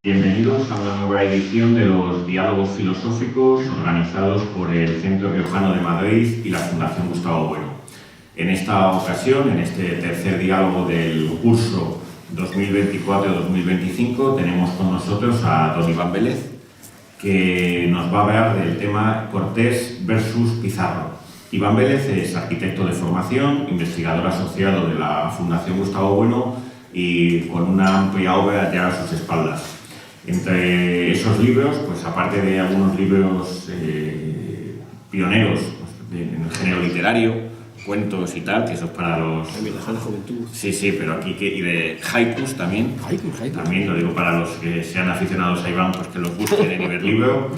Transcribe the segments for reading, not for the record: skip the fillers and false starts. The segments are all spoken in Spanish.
Bienvenidos a una nueva edición de los Diálogos Filosóficos organizados por el Centro Riojano de Madrid y la Fundación Gustavo Bueno. En esta ocasión, en este tercer diálogo del curso 2024-2025, tenemos con nosotros a don Iván Vélez, que nos va a hablar del tema Cortés versus Pizarro. Iván Vélez es arquitecto de formación, investigador asociado de la Fundación Gustavo Bueno y con una amplia obra ya a sus espaldas. Entre esos libros, pues aparte de algunos libros pioneros en el género literario, cuentos y tal, que eso es para los... También la juventud. Sí, pero aquí y de haikus también. Haikus. También lo digo para los que sean aficionados a Iván, pues que los busquen en Iberlibro.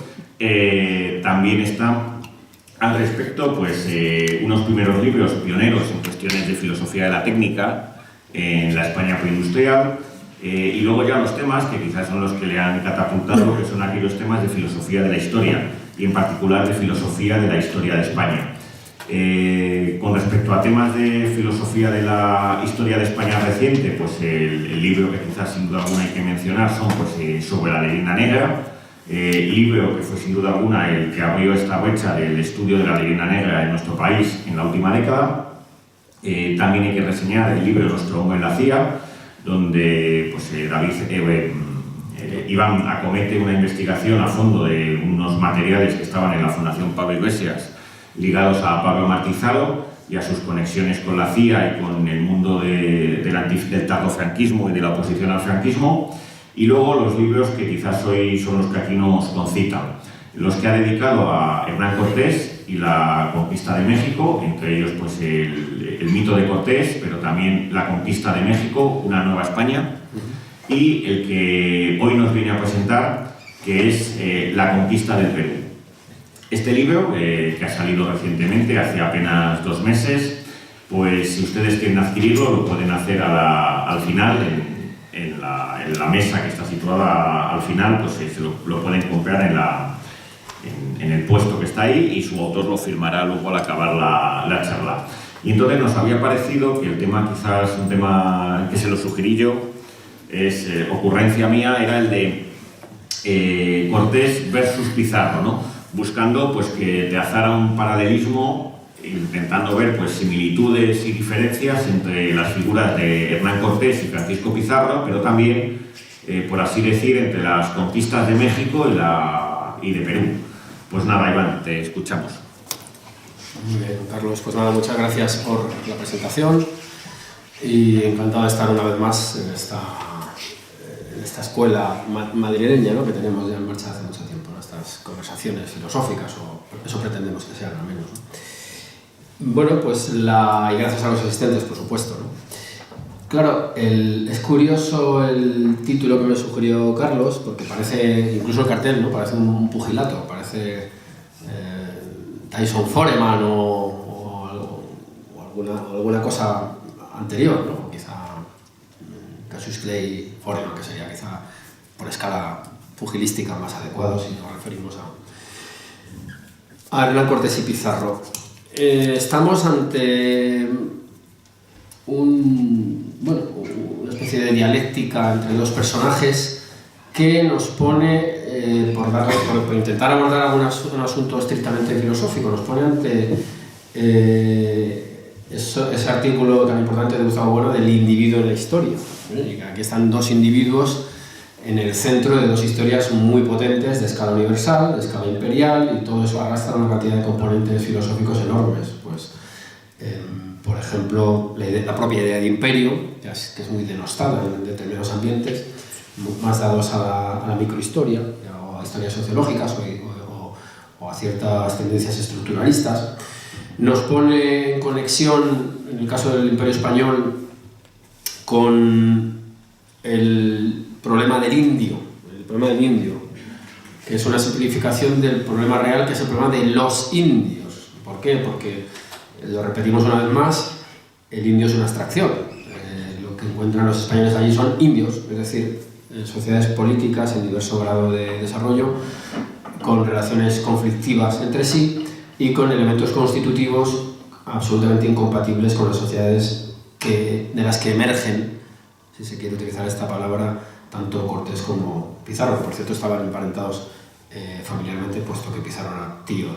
También está al respecto, pues unos primeros libros pioneros en cuestiones de filosofía de la técnica en la España preindustrial. Y luego ya los temas, que quizás son los que le han catapultado, que son aquellos temas de filosofía de la historia, y en particular de filosofía de la historia de España. Con respecto a temas de filosofía de la historia de España reciente, pues el libro que quizás sin duda alguna hay que mencionar son pues, sobre la leyenda negra, libro que fue sin duda alguna el que abrió esta brecha del estudio de la leyenda negra en nuestro país en la última década. También hay que reseñar el libro Nuestro hombre en la CIA, donde pues, Iván acomete una investigación a fondo de unos materiales que estaban en la Fundación Pablo Iglesias ligados a Pablo Martizado y a sus conexiones con la CIA y con el mundo del tardofranquismo y de la oposición al franquismo. Y luego los libros que quizás hoy son los que aquí nos concitan, los que ha dedicado a Hernán Cortés y la conquista de México, entre ellos pues, el mito de Cortés, pero también la conquista de México, una nueva España, y el que hoy nos viene a presentar, que es la conquista del Perú. Este libro, que ha salido recientemente, hace apenas 2 meses, pues si ustedes quieren adquirirlo, lo pueden hacer al final, en la mesa que está situada al final, pues lo pueden comprar en el puesto que está ahí y su autor lo firmará luego al acabar la charla. Y entonces nos había parecido que el tema, quizás un tema que se lo sugerí yo, es ocurrencia mía, era el de Cortés versus Pizarro, ¿no? Buscando pues, que trazara un paralelismo, intentando ver pues, similitudes y diferencias entre las figuras de Hernán Cortés y Francisco Pizarro, pero también, por así decir, entre las conquistas de México y de Perú. Pues nada, Iván, te escuchamos. Muy bien, Carlos. Pues nada, muchas gracias por la presentación y encantado de estar una vez más en esta escuela madrileña, ¿no? Que tenemos ya en marcha hace mucho tiempo, ¿no? Estas conversaciones filosóficas, o eso pretendemos que sean al menos, ¿no? Bueno, pues y gracias a los asistentes, por supuesto, ¿no? Claro, es curioso el título que me sugirió Carlos, porque parece, incluso el cartel, ¿no? Parece un pugilato, parece Tyson Foreman o alguna cosa anterior, ¿no? Quizá Cassius Clay Foreman, que sería quizá por escala pugilística más adecuado si nos referimos a Hernán Cortés y Pizarro. Estamos ante una especie de dialéctica entre dos personajes que nos pone, por intentar abordar un asunto estrictamente filosófico, nos pone ante ese artículo tan importante de Gustavo Bueno del individuo en la historia. Y aquí están dos individuos en el centro de dos historias muy potentes de escala universal, de escala imperial, y todo eso arrastra una cantidad de componentes filosóficos enormes. Pues, por ejemplo, la propia idea de imperio, que es muy denostada en determinados ambientes, más dados a la microhistoria, o a historias sociológicas, o a ciertas tendencias estructuralistas. Nos pone en conexión, en el caso del Imperio Español, con el problema del indio, que es una simplificación del problema real, que es el problema de los indios. ¿Por qué? Porque, lo repetimos una vez más, el indio es una abstracción. Lo que encuentran los españoles allí son indios, es decir, sociedades políticas en diverso grado de desarrollo, con relaciones conflictivas entre sí y con elementos constitutivos absolutamente incompatibles con las sociedades de las que emergen, si se quiere utilizar esta palabra, tanto Cortés como Pizarro, que por cierto estaban emparentados familiarmente, puesto que Pizarro era tío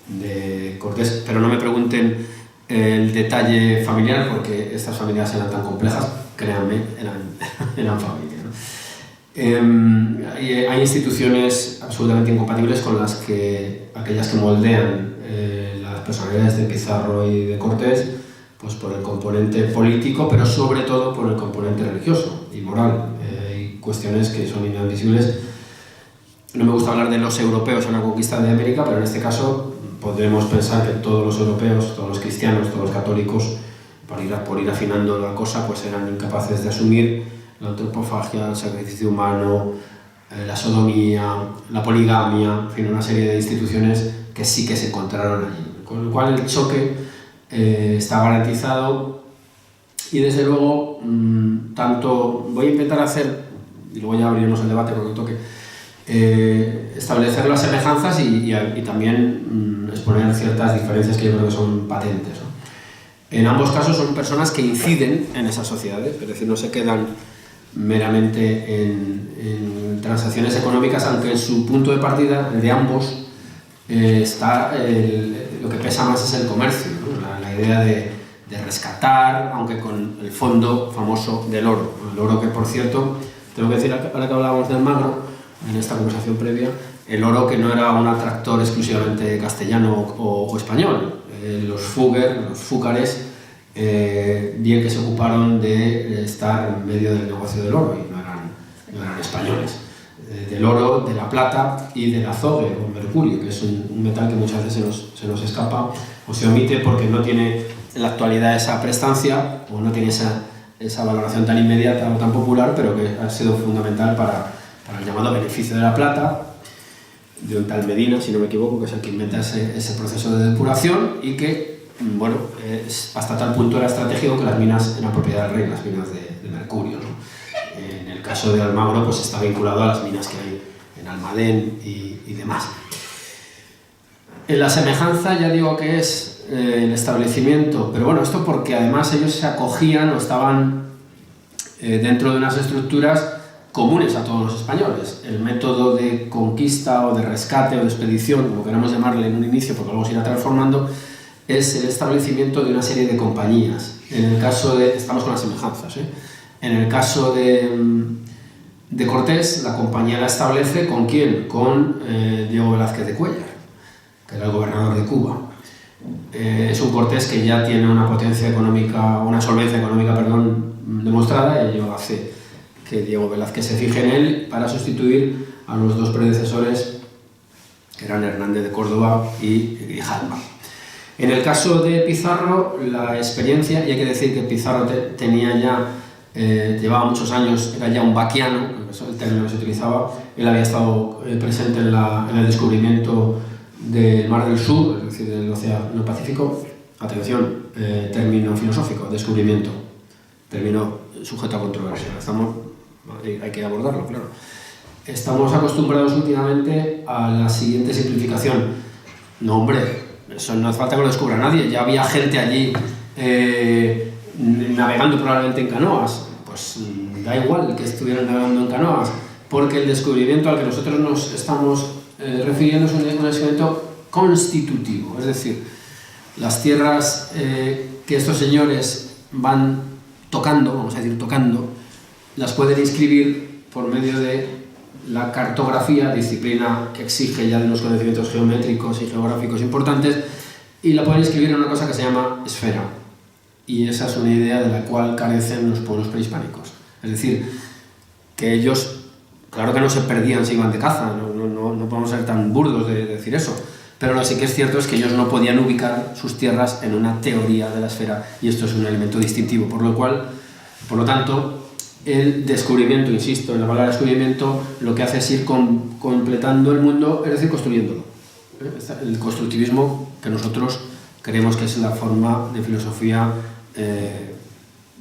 de Cortés, pero no me pregunten el detalle familiar porque estas familias eran tan complejas, créanme, eran familia, ¿no? Hay instituciones absolutamente incompatibles con aquellas que moldean las personalidades de Pizarro y de Cortés, pues por el componente político, pero sobre todo por el componente religioso y moral. Hay cuestiones que son inadmisibles. No me gusta hablar de los europeos en la conquista de América, pero en este caso podemos pensar que todos los europeos, todos los cristianos, todos los católicos, por ir afinando la cosa, pues eran incapaces de asumir la antropofagia, el sacrificio humano, la sodomía, la poligamia, en fin, una serie de instituciones que sí que se encontraron allí. Con lo cual el choque está garantizado y desde luego tanto voy a intentar hacer, y luego ya abriremos el debate con el toque, establecer las semejanzas y también exponer ciertas diferencias que yo creo que son patentes, ¿no? En ambos casos son personas que inciden en esas sociedades, es decir, no se quedan meramente en transacciones económicas, aunque en su punto de partida, el de ambos, está lo que pesa más es el comercio, ¿no? La idea de rescatar, aunque con el fondo famoso del oro. El oro que, por cierto, tengo que decir, ahora que hablábamos del Magro, en esta conversación previa, el oro que no era un atractor exclusivamente castellano o español. Los Fugger, los fúcares, bien que se ocuparon de estar en medio del negocio del oro y no eran españoles. Del oro, de la plata y del azogue o mercurio, que es un metal que muchas veces se nos escapa o se omite porque no tiene en la actualidad esa prestancia o no tiene esa valoración tan inmediata o tan popular, pero que ha sido fundamental para el llamado beneficio de la plata, de un tal Medina, si no me equivoco, que es el que inventa ese proceso de depuración y que, bueno, hasta tal punto era estratégico que las minas eran propiedad del rey, las minas de mercurio, ¿no? En el caso de Almagro, pues está vinculado a las minas que hay en Almadén y demás. En la semejanza ya digo que es el establecimiento, pero bueno, esto porque además ellos se acogían o estaban dentro de unas estructuras comunes a todos los españoles. El método de conquista o de rescate o de expedición, como queramos llamarle en un inicio, porque luego se irá transformando, es el establecimiento de una serie de compañías. En el caso de... estamos con las semejanzas, ¿eh? En el caso de Cortés, la compañía la establece ¿con quién? Con Diego Velázquez de Cuéllar, que era el gobernador de Cuba. Es un Cortés que ya tiene una potencia económica, una solvencia económica, perdón, demostrada, y ello hace que Diego Velázquez se fije en él para sustituir a los dos predecesores, que eran Hernández de Córdoba y Grijalva. En el caso de Pizarro, la experiencia, y hay que decir que Pizarro llevaba muchos años, era ya un vaquiano, eso es el término que se utilizaba, él había estado presente en el descubrimiento del Mar del Sur, es decir, del Océano Pacífico. Atención, término filosófico, descubrimiento, término sujeto a controversia. Hay que abordarlo, claro. Estamos acostumbrados últimamente a la siguiente simplificación. No, hombre, eso no hace falta que lo descubra nadie, ya había gente allí navegando probablemente en canoas. Pues da igual que estuvieran navegando en canoas, porque el descubrimiento al que nosotros nos estamos refiriendo es un descubrimiento constitutivo, es decir, las tierras que estos señores van tocando, vamos a decir tocando, las pueden inscribir por medio de la cartografía, disciplina que exige ya de unos conocimientos geométricos y geográficos importantes, y la pueden inscribir en una cosa que se llama esfera. Y esa es una idea de la cual carecen los pueblos prehispánicos. Es decir, que ellos, claro que no se perdían si iban de caza, no podemos ser tan burdos de decir eso, pero lo que sí que es cierto es que ellos no podían ubicar sus tierras en una teoría de la esfera, y esto es un elemento distintivo, por lo tanto, el descubrimiento, insisto, en la palabra descubrimiento, lo que hace es ir completando el mundo, es decir, construyéndolo. El constructivismo que nosotros creemos que es la forma de filosofía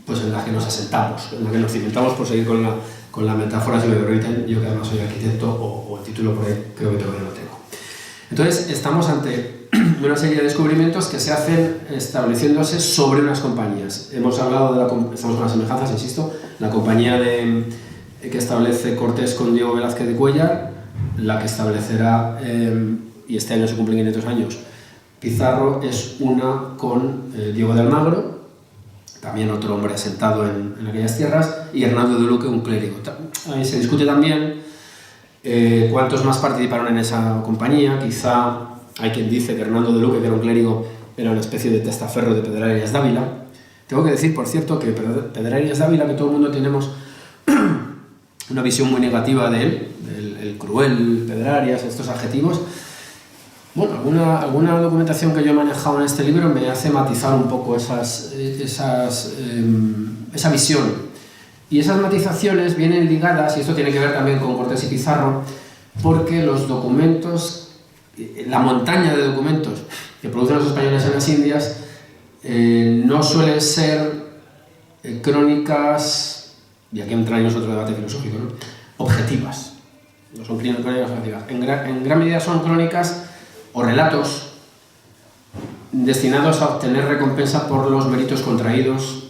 pues en la que nos asentamos, en la que nos cimentamos, por seguir con la metáfora, si me permiten, yo que además soy arquitecto, o el título por ahí creo que todavía lo tengo. Entonces, estamos ante una serie de descubrimientos que se hacen estableciéndose sobre unas compañías. Hemos hablado estamos con las semejanzas, insisto, la compañía de que establece Cortés con Diego Velázquez de Cuéllar, la que establecerá, y este año se cumplen 500 años, Pizarro, es una con Diego de Almagro, también otro hombre asentado en aquellas tierras, y Hernando de Luque, un clérigo. Ahí se discute también cuántos más participaron en esa compañía. Quizá hay quien dice que Hernando de Luque, que era un clérigo, era una especie de testaferro de Pedrarias Dávila. Tengo que decir, por cierto, que Pedrarias Dávila, que todo el mundo tenemos una visión muy negativa de él, el cruel Pedrarias, estos adjetivos. Bueno, alguna documentación que yo he manejado en este libro me hace matizar un poco esa visión. Y esas matizaciones vienen ligadas, y esto tiene que ver también con Cortés y Pizarro, porque los documentos, la montaña de documentos que producen los españoles en las Indias, no suelen ser crónicas, y aquí entrañamos otro debate filosófico, ¿no?, objetivas. No son crónicas objetivas. En gran medida son crónicas o relatos destinados a obtener recompensa por los méritos contraídos,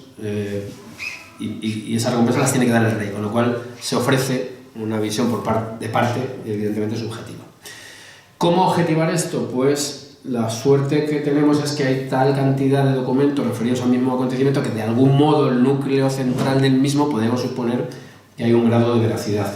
y esas recompensas las tiene que dar el rey, con lo cual se ofrece una visión de parte evidentemente subjetiva. ¿Cómo objetivar esto? Pues la suerte que tenemos es que hay tal cantidad de documentos referidos al mismo acontecimiento que de algún modo el núcleo central del mismo podemos suponer que hay un grado de veracidad.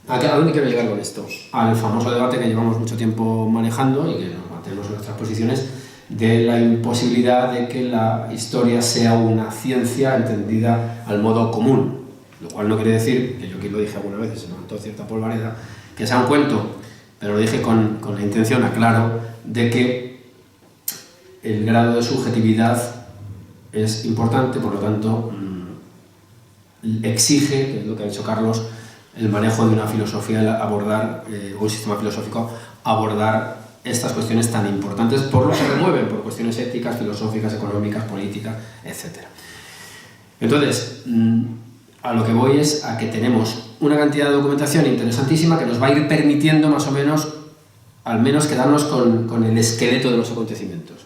¿A dónde quiero llegar con esto? Al famoso debate que llevamos mucho tiempo manejando y que nos mantenemos en nuestras posiciones, de la imposibilidad de que la historia sea una ciencia entendida al modo común, lo cual no quiere decir, que yo aquí lo dije alguna vez, se levantó cierta polvareda, que sea un cuento, pero lo dije con la intención, aclaro, de que el grado de subjetividad es importante, por lo tanto exige, que es lo que ha dicho Carlos, el manejo de una filosofía, abordar, o un sistema filosófico, abordar estas cuestiones tan importantes por lo que remueven, por cuestiones éticas, filosóficas, económicas, políticas, etc. Entonces, a lo que voy es a que tenemos una cantidad de documentación interesantísima que nos va a ir permitiendo más o menos, al menos quedarnos con el esqueleto de los acontecimientos.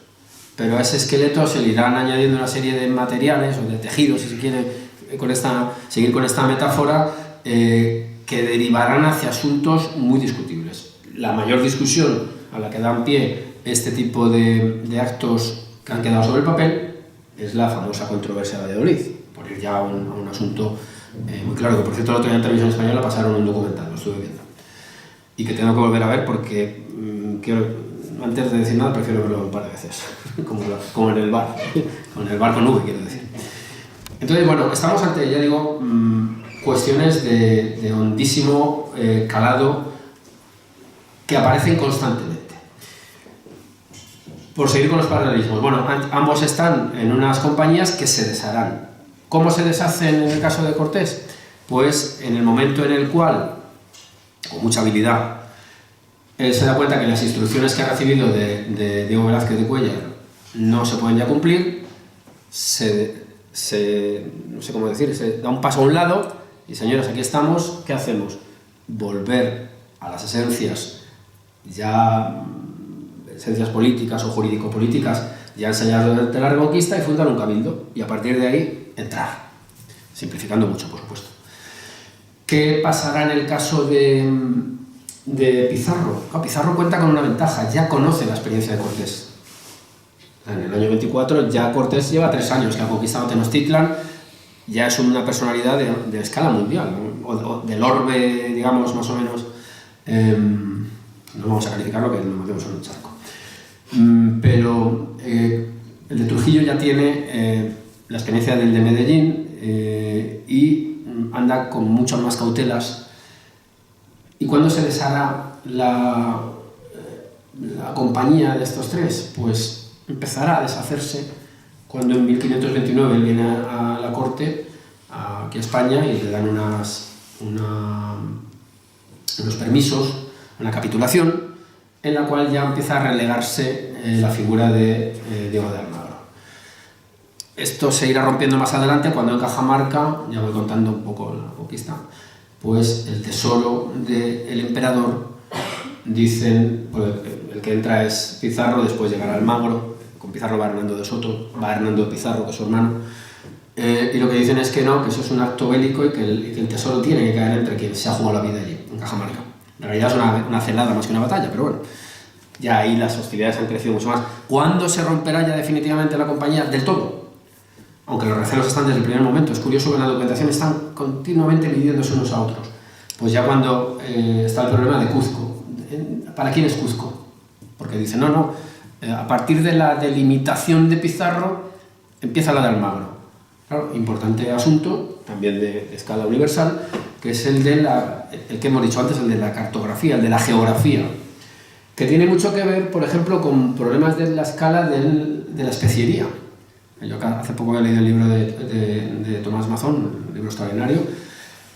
Pero a ese esqueleto se le irán añadiendo una serie de materiales o de tejidos, si se quiere seguir con esta metáfora, que derivarán hacia asuntos muy discutibles. La mayor discusión a la que dan pie este tipo de actos que han quedado sobre el papel es la famosa controversia de Valladolid, por ir ya a un asunto muy claro, que por cierto el otro día en Televisión Española pasaron un documental, lo estuve viendo, y que tengo que volver a ver porque antes de decir nada prefiero verlo un par de veces, como en el bar, con V quiero decir. Entonces, bueno, estamos ante, ya digo, cuestiones de hondísimo calado que aparecen constantemente. Por seguir con los paralelismos, bueno, ambos están en unas compañías que se desharán. ¿Cómo se deshacen en el caso de Cortés? Pues en el momento en el cual, con mucha habilidad, él se da cuenta que las instrucciones que ha recibido de Diego Velázquez de Cuéllar no se pueden ya cumplir, no sé cómo decir, se da un paso a un lado y, señores, aquí estamos, ¿qué hacemos? Volver a las esencias políticas o jurídico-políticas ya enseñadas durante la Reconquista y fundar un cabildo y a partir de ahí entrar, simplificando mucho, por supuesto. ¿Qué pasará en el caso de Pizarro? Pizarro cuenta con una ventaja, ya conoce la experiencia de Cortés. En el año 24 ya Cortés lleva 3 años que ha conquistado Tenochtitlan, ya es una personalidad de escala mundial, ¿no? o del orbe, digamos, más o menos. No vamos a calificarlo, que nos metemos en un charco. Pero el de Trujillo ya tiene la experiencia del de Medellín y anda con muchas más cautelas. ¿Y cuándo se deshará la compañía de estos tres? Pues empezará a deshacerse cuando en 1529 él viene a la corte, aquí a España, y le dan unos permisos, una capitulación, en la cual ya empieza a relegarse la figura de Diego de Almagro. Esto se irá rompiendo más adelante cuando en Cajamarca, ya voy contando un poco la conquista, pues el tesoro del emperador, dicen, pues el que entra es Pizarro, después llegará Almagro, con Pizarro va Hernando de Soto, va Hernando de Pizarro, que es su hermano, y lo que dicen es que no, que eso es un acto bélico y que el tesoro tiene que caer entre quienes se ha jugado la vida allí, en Cajamarca. En realidad es una celada más que una batalla, pero bueno, ya ahí las hostilidades han crecido mucho más. ¿Cuándo se romperá ya definitivamente la compañía del todo? Aunque los recelos están desde el primer momento. Es curioso que en la documentación están continuamente midiéndose unos a otros. Pues ya cuando está el problema de Cuzco. ¿Para quién es Cuzco? Porque dicen, a partir de la delimitación de Pizarro empieza la de Almagro. Claro, importante asunto, también de escala universal, que es el que hemos dicho antes, el de la cartografía, el de la geografía, que tiene mucho que ver, por ejemplo, con problemas de la escala de la especiería. Yo hace poco he leído el libro de Tomás Mazón, un libro extraordinario,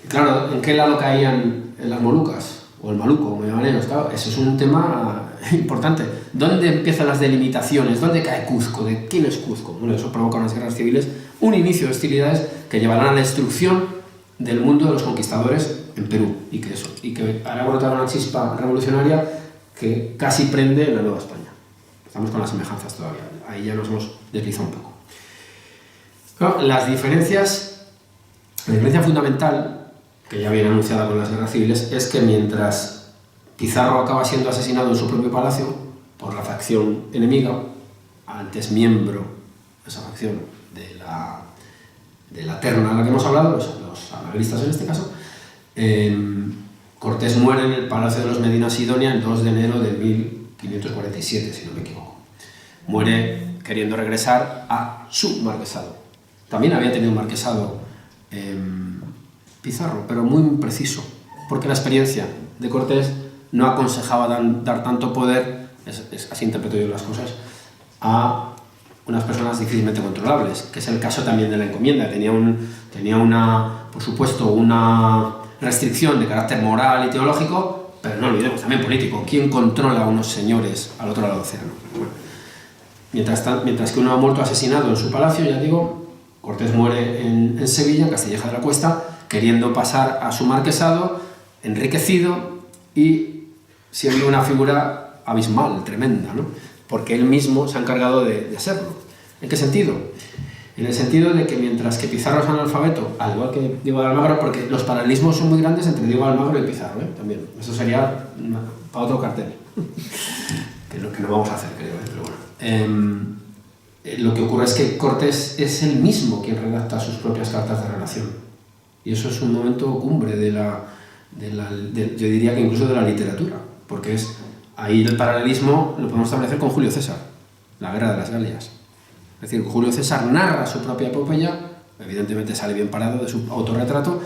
y claro, ¿en qué lado caían las Molucas? O el Maluco, como llaman ellos, claro, eso es un tema importante. ¿Dónde empiezan las delimitaciones? ¿Dónde cae Cuzco? ¿De quién es Cuzco? Bueno, eso provoca unas guerras civiles, un inicio de hostilidades que llevarán a la destrucción del mundo de los conquistadores en Perú, y que hará brotar una chispa revolucionaria que casi prende en la Nueva España. Estamos con las semejanzas todavía, ahí ya nos hemos deslizado un poco. Claro, la diferencia fundamental, que ya viene anunciada con las guerras civiles, es que mientras Pizarro acaba siendo asesinado en su propio palacio por la facción enemiga, antes miembro de esa facción de la terna a la que hemos hablado, los almagristas en este caso, Cortés muere en el Palacio de los Medina Sidonia el 2 de enero de 1547, si no me equivoco. Muere queriendo regresar a su marquesado. También había tenido un marquesado Pizarro, pero muy preciso, porque la experiencia de Cortés no aconsejaba dar tanto poder, así interpreto yo las cosas, a unas personas difícilmente controlables, que es el caso también de la encomienda. Tenía por supuesto, una restricción de carácter moral y teológico, pero no olvidemos, también político. ¿Quién controla a unos señores al otro lado del océano? Bueno, mientras que uno ha muerto asesinado en su palacio, ya digo, Cortés muere en Sevilla, en Castilleja de la Cuesta, queriendo pasar a su marquesado, enriquecido y siendo una figura abismal, tremenda, ¿no? Porque él mismo se ha encargado de hacerlo. ¿En qué sentido? En el sentido de que mientras que Pizarro es analfabeto, al igual que Diego de Almagro, porque los paralelismos son muy grandes entre Diego de Almagro y Pizarro, también. Eso sería para otro cartel, que es lo que no vamos a hacer, creo, pero bueno. Lo que ocurre es que Cortés es él mismo quien redacta sus propias cartas de relación. Y eso es un momento cumbre yo diría que incluso de la literatura, porque ahí el paralelismo lo podemos establecer con Julio César, la Guerra de las Galias. Es decir, Julio César narra su propia epopeya, evidentemente sale bien parado de su autorretrato,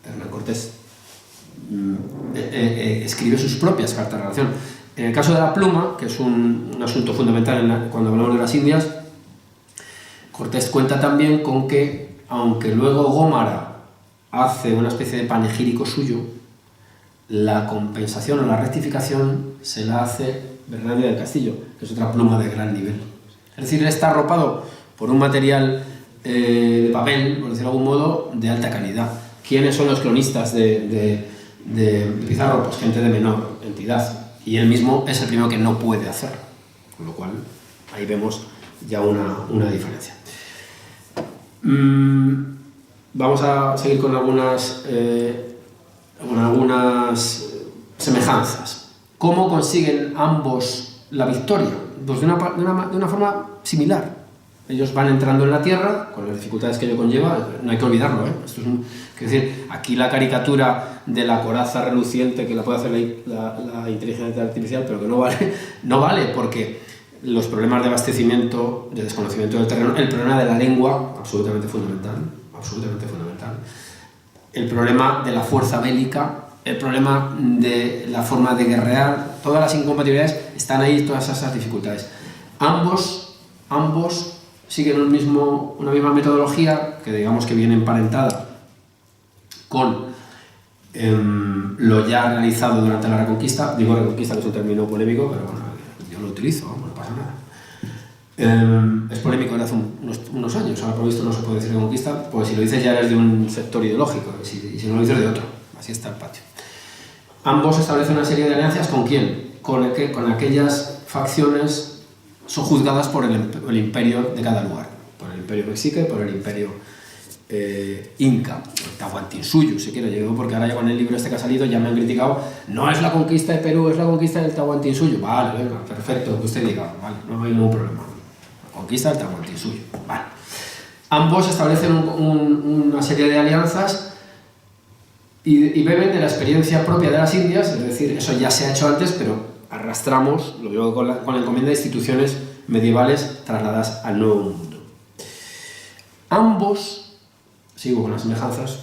Hernán Cortés escribe sus propias cartas de relación. En el caso de la pluma, que es un asunto fundamental cuando hablamos de las Indias, Cortés cuenta también con que, aunque luego Gómara hace una especie de panegírico suyo, la compensación o la rectificación se la hace Bernardo del Castillo, que es otra pluma de gran nivel. Es decir, él está arropado por un material de papel, por decirlo de algún modo, de alta calidad. ¿Quiénes son los cronistas de Pizarro? Pues gente de menor entidad. Y él mismo es el primero que no puede hacerlo. Con lo cual, ahí vemos ya una diferencia. Vamos a seguir con algunas semejanzas. ¿Cómo consiguen ambos la victoria? Pues de una forma similar. Ellos van entrando en la tierra, con las dificultades que ello conlleva, no hay que olvidarlo, Esto es decir, aquí la caricatura de la coraza reluciente que la puede hacer la inteligencia artificial, pero que no vale porque los problemas de abastecimiento, de desconocimiento del terreno, el problema de la lengua, absolutamente fundamental, el problema de la fuerza bélica, el problema de la forma de guerrear, todas las incompatibilidades están ahí, todas esas dificultades. Ambos siguen una misma metodología que digamos que viene emparentada con lo ya realizado durante la Reconquista. Digo Reconquista, que es un término polémico, pero bueno, yo lo utilizo, no pasa nada. Es polémico desde hace unos años, ahora por visto no se puede decir Reconquista, pues si lo dices ya eres de un sector ideológico, y si no lo dices de otro, así está el patio. Ambos establecen una serie de alianzas, ¿con quién? Con aquellas facciones son juzgadas por el imperio de cada lugar, por el imperio mexica y por el imperio inca, el Tahuantinsuyo, si quiero, yo porque ahora ya con el libro este que ha salido ya me han criticado, no es la conquista de Perú, es la conquista del Tahuantinsuyo. Vale, venga, perfecto, que usted diga, vale, no hay ningún problema. La conquista del Tahuantinsuyo, vale. Ambos establecen una serie de alianzas y beben de la experiencia propia de las Indias, es decir, eso ya se ha hecho antes, pero arrastramos, lo digo con la encomienda de instituciones medievales trasladadas al Nuevo Mundo. Ambos, sigo con las semejanzas,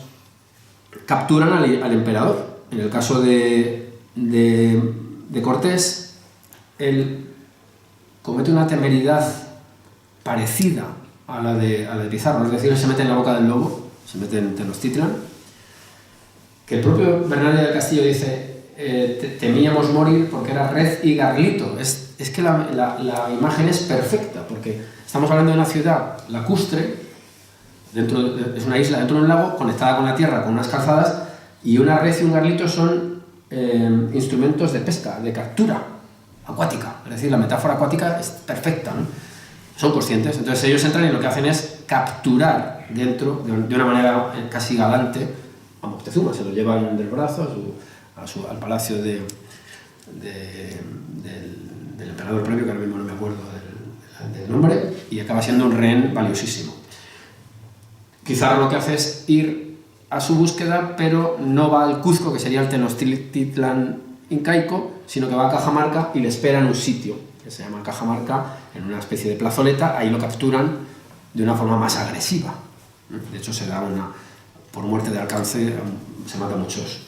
capturan al emperador. En el caso de Cortés, él comete una temeridad parecida a la de Pizarro, es decir, él se mete en la boca del lobo, se mete en Tenochtitlan, que el propio Bernal del Castillo dice, temíamos morir porque era red y garlito. Es que la imagen es perfecta, porque estamos hablando de una ciudad lacustre, es una isla dentro de un lago conectada con la tierra con unas calzadas, y una red y un garlito son instrumentos de pesca, de captura acuática, es decir, la metáfora acuática es perfecta, ¿no? Son conscientes, entonces ellos entran y lo que hacen es capturar dentro, de una manera casi galante, a Moctezuma, se lo llevan del brazo al palacio del emperador previo, que ahora mismo no me acuerdo del nombre, y acaba siendo un rehén valiosísimo. Pizarro lo que hace es ir a su búsqueda, pero no va al Cuzco, que sería el Tenochtitlan incaico, sino que va a Cajamarca y le espera en un sitio que se llama Cajamarca, en una especie de plazoleta. Ahí lo capturan de una forma más agresiva. De hecho, se da por muerte de alcance, se matan muchos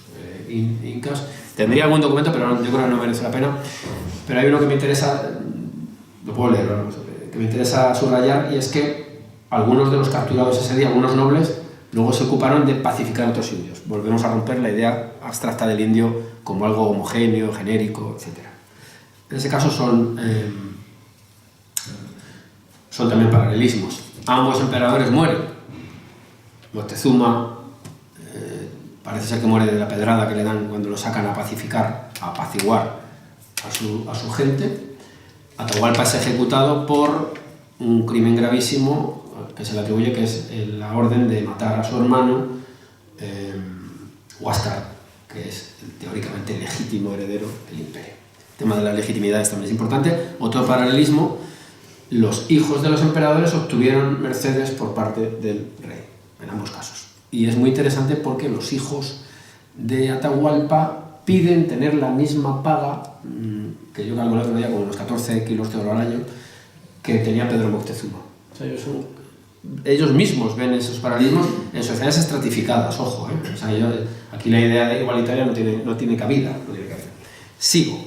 incas. Tendría algún documento, pero yo creo que no merece la pena. Pero hay uno que me interesa, lo puedo leer, que me interesa subrayar, y es que algunos de los capturados ese día, algunos nobles, luego se ocuparon de pacificar a otros indios. Volvemos a romper la idea abstracta del indio como algo homogéneo, genérico, etc. En ese caso son también paralelismos. Ambos emperadores mueren. Moctezuma parece ser que muere de la pedrada que le dan cuando lo sacan a pacificar, a apaciguar a su gente. Atahualpa es ejecutado por un crimen gravísimo que se le atribuye, que es la orden de matar a su hermano Huáscar, que es teóricamente el legítimo heredero del imperio. El tema de las legitimidades también es importante. Otro paralelismo: los hijos de los emperadores obtuvieron mercedes por parte del rey, en ambos casos. Y es muy interesante porque los hijos de Atahualpa piden tener la misma paga, que yo calculé el otro día, como unos 14 kilos de oro al año, que tenía Pedro Moctezuma. O sea, ellos mismos ven esos paralelismos en sociedades estratificadas, ojo, ¿eh? O sea, aquí la idea igualitaria no tiene cabida. Sigo.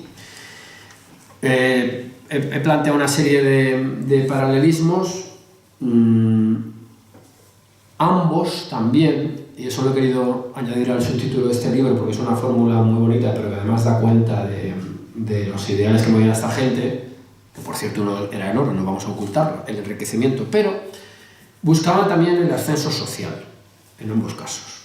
He planteado una serie de paralelismos. Ambos también, y eso lo he querido añadir al subtítulo de este libro porque es una fórmula muy bonita, pero que además da cuenta de los ideales que movían a esta gente, que por cierto uno era el oro, no vamos a ocultarlo, el enriquecimiento, pero buscaban también el ascenso social, en ambos casos.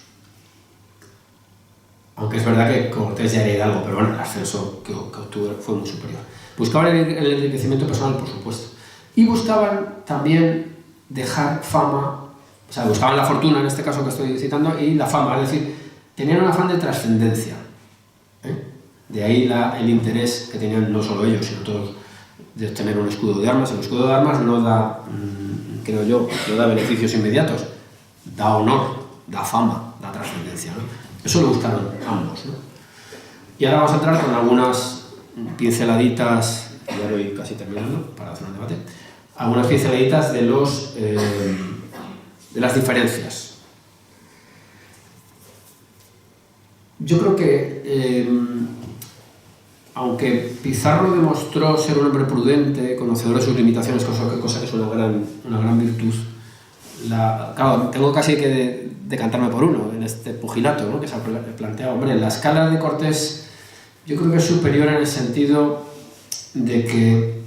Aunque es verdad que Cortés ya hereda algo, pero bueno, el ascenso que obtuvo fue muy superior. Buscaban el enriquecimiento personal, por supuesto. Y buscaban también dejar fama, o sea, buscaban la fortuna, en este caso que estoy citando, y la fama, es decir, tenían un afán de trascendencia. De ahí el interés que tenían no solo ellos, sino todos, de tener un escudo de armas. El escudo de armas no da, creo yo, no da beneficios inmediatos, da honor, da fama, da trascendencia, ¿no? Eso lo buscaron ambos, ¿no? Y ahora vamos a entrar con algunas pinceladitas, ya voy casi terminando para hacer un debate, algunas pinceladitas de las diferencias. Yo creo que aunque Pizarro demostró ser un hombre prudente, conocedor de sus limitaciones, cosa que es una gran virtud, claro, tengo casi que decantarme por uno en este pugilato, ¿no?, que se ha planteado. Hombre, la escala de Cortés yo creo que es superior en el sentido de que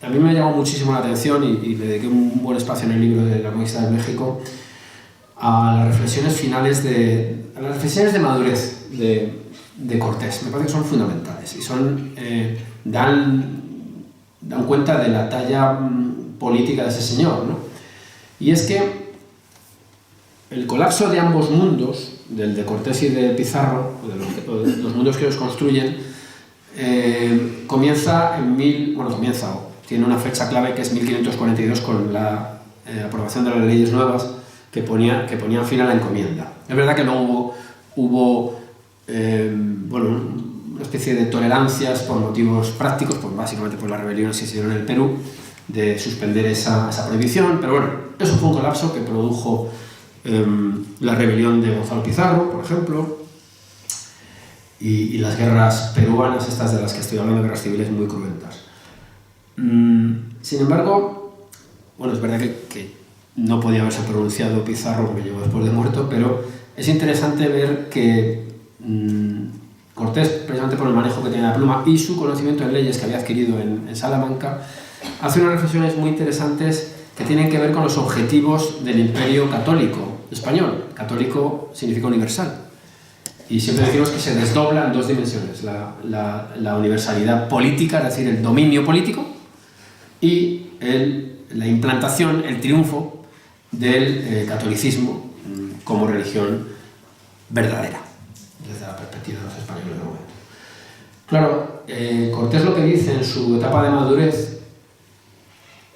a mí me ha llamado muchísimo la atención y le dediqué un buen espacio en el libro de La conquista de México a las reflexiones finales a las reflexiones de madurez de Cortés. Me parece que son fundamentales y dan cuenta de la talla política de ese señor, ¿no? Y es que el colapso de ambos mundos, del de Cortés y de Pizarro, de los mundos que los construyen, tiene una fecha clave que es 1542 con la aprobación de las leyes nuevas que ponían fin a la encomienda. Es verdad que luego hubo una especie de tolerancias por motivos prácticos, pues básicamente por las rebeliones que se dieron en el Perú, de suspender esa prohibición, pero bueno, eso fue un colapso que produjo la rebelión de Gonzalo Pizarro, por ejemplo, y las guerras peruanas, estas de las que estoy hablando, guerras civiles muy cruentas. Sin embargo, bueno, es verdad que no podía haberse pronunciado Pizarro porque llegó después de muerto, pero es interesante ver que Cortés, precisamente por el manejo que tiene la pluma y su conocimiento de leyes que había adquirido en Salamanca, hace unas reflexiones muy interesantes que tienen que ver con los objetivos del imperio católico español. Católico significa universal. Y siempre decimos que se desdobla en dos dimensiones, la universalidad política, es decir, el dominio político, y la implantación, el triunfo del catolicismo como religión verdadera, desde la perspectiva de los españoles de momento. Claro, Cortés lo que dice en su etapa de madurez,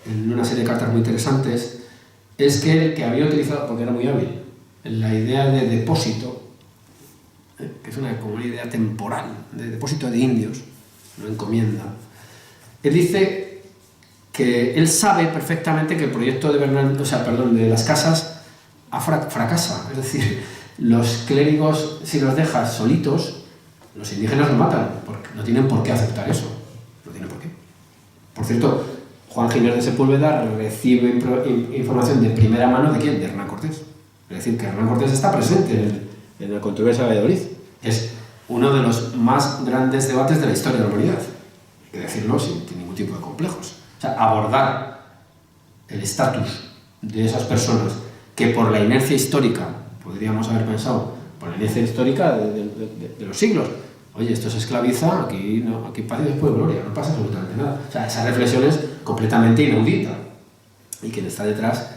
en una serie de cartas muy interesantes, es que el que había utilizado, porque era muy hábil, la idea de depósito, que es como una idea temporal, de depósito de indios, no encomienda, él dice que él sabe perfectamente que el proyecto de las casas fracasa, es decir, los clérigos, si los dejas solitos, los indígenas los matan, porque no tienen por qué aceptar eso, no tienen por qué. Por cierto, Juan Ginés de Sepúlveda recibe información de primera mano ¿de quién? De Hernán Cortés. Es decir, que Hernán Cortés está presente en la controversia de Valladolid. Es uno de los más grandes debates de la historia de la humanidad. Hay que decirlo sin ningún tipo de complejos. O sea, abordar el estatus de esas personas que por la inercia histórica, podríamos haber pensado, por la inercia histórica de los siglos, oye, esto se esclaviza, aquí paz y después gloria, no pasa absolutamente nada. O sea, esa reflexión es completamente inaudita. Y quien está detrás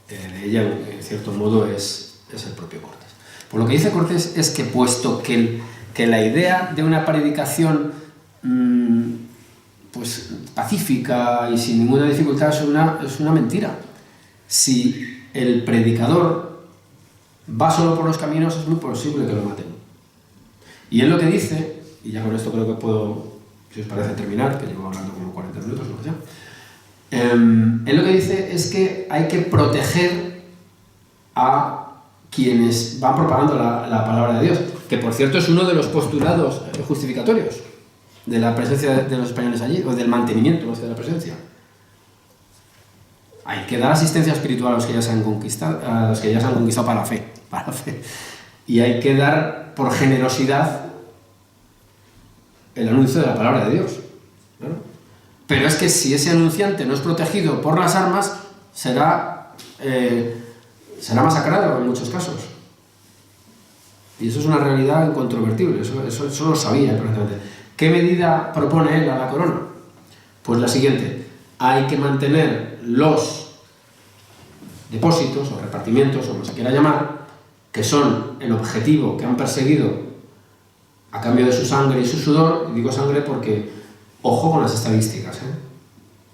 de ella, en cierto modo, es el propio Cortés. Pues lo que dice Cortés es que, puesto que la idea de una predicación pues pacífica y sin ninguna dificultad es una mentira. Si el predicador va solo por los caminos, es muy posible que lo maten. Y él lo que dice, y ya con esto creo que puedo, si os parece, terminar, que llevo hablando como 40 minutos, lo que sea. Él lo que dice es que hay que proteger a quienes van propagando la palabra de Dios, que por cierto es uno de los postulados justificatorios de la presencia de los españoles allí, o del mantenimiento más que de la presencia. Hay que dar asistencia espiritual a los que ya se han conquistado, para la fe. Y hay que dar por generosidad el anuncio de la palabra de Dios. ¿Claro? Pero es que si ese anunciante no es protegido por las armas, será masacrado en muchos casos. Y eso es una realidad incontrovertible, eso lo sabía perfectamente. ¿Qué medida propone él a la corona? Pues la siguiente: hay que mantener los depósitos o repartimientos, o como se quiera llamar, que son el objetivo que han perseguido a cambio de su sangre y su sudor. Y digo sangre porque, ojo con las estadísticas,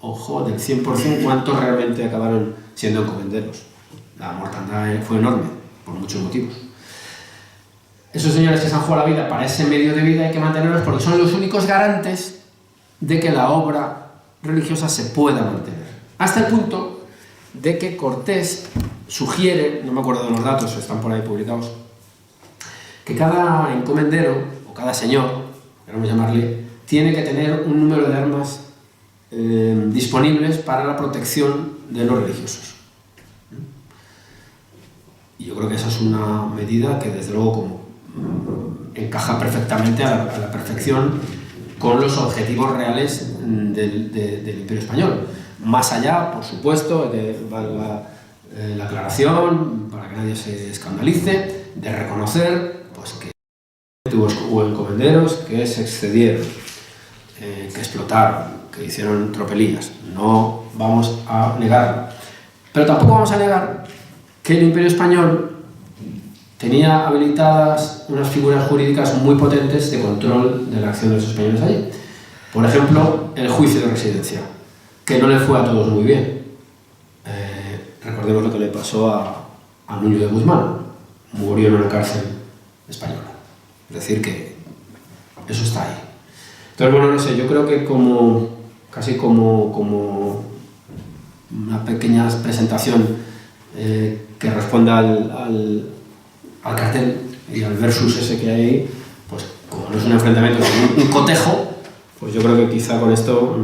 ojo del 100% cuántos realmente acabaron siendo encomenderos. La mortandad fue enorme, por muchos motivos. Esos señores que se han jugado la vida para ese medio de vida hay que mantenerlos porque son los únicos garantes de que la obra religiosa se pueda mantener. Hasta el punto de que Cortés sugiere, no me acuerdo de los datos, están por ahí publicados, que cada encomendero, o cada señor, queremos llamarle, tiene que tener un número de armas disponibles para la protección de los religiosos. Y yo creo que esa es una medida que, desde luego, encaja perfectamente a la perfección con los objetivos reales del Imperio Español. Más allá, por supuesto, valga la aclaración, para que nadie se escandalice, de reconocer pues, que hubo encomenderos que se excedieron, que explotaron, que hicieron tropelías. No vamos a negarlo. Pero tampoco vamos a negar que el Imperio Español tenía habilitadas unas figuras jurídicas muy potentes de control de la acción de los españoles allí. Por ejemplo, el juicio de residencia, que no le fue a todos muy bien. Recordemos lo que le pasó a Nuño de Guzmán, murió en una cárcel española. Es decir, que eso está ahí. Entonces, bueno, no sé, yo creo que casi como una pequeña presentación que responda al cartel y al versus ese que hay ahí, pues como no es un enfrentamiento, sino un cotejo, pues yo creo que quizá con esto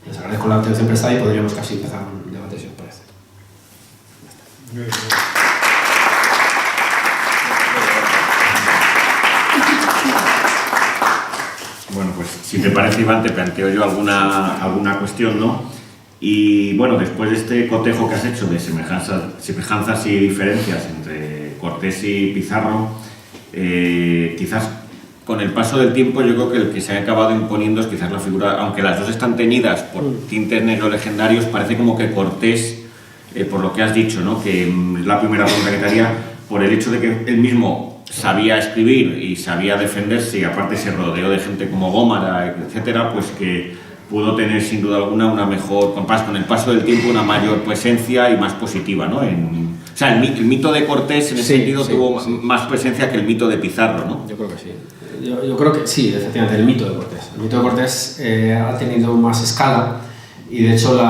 les agradezco la atención prestada y podríamos casi empezar un debate, si os parece. Bueno, pues si te parece, Iván, te planteo yo alguna cuestión, ¿no? Y bueno, después de este cotejo que has hecho de semejanzas y diferencias entre Cortés y Pizarro, quizás con el paso del tiempo yo creo que el que se ha acabado imponiendo es quizás la figura, aunque las dos están teñidas por tintes negro-legendarios, parece como que Cortés, por lo que has dicho, ¿no? Que es la primera pregunta que te haría, por el hecho de que él mismo sabía escribir y sabía defenderse y aparte se rodeó de gente como Gómara, etcétera, pues que pudo tener sin duda alguna una mejor, con el paso del tiempo, una mayor presencia y más positiva, ¿no? O sea, el mito de Cortés en ese sentido tuvo más presencia que el mito de Pizarro, ¿no? Yo creo que sí. Yo creo que sí, efectivamente, el mito de Cortés. El mito de Cortés ha tenido más escala y de hecho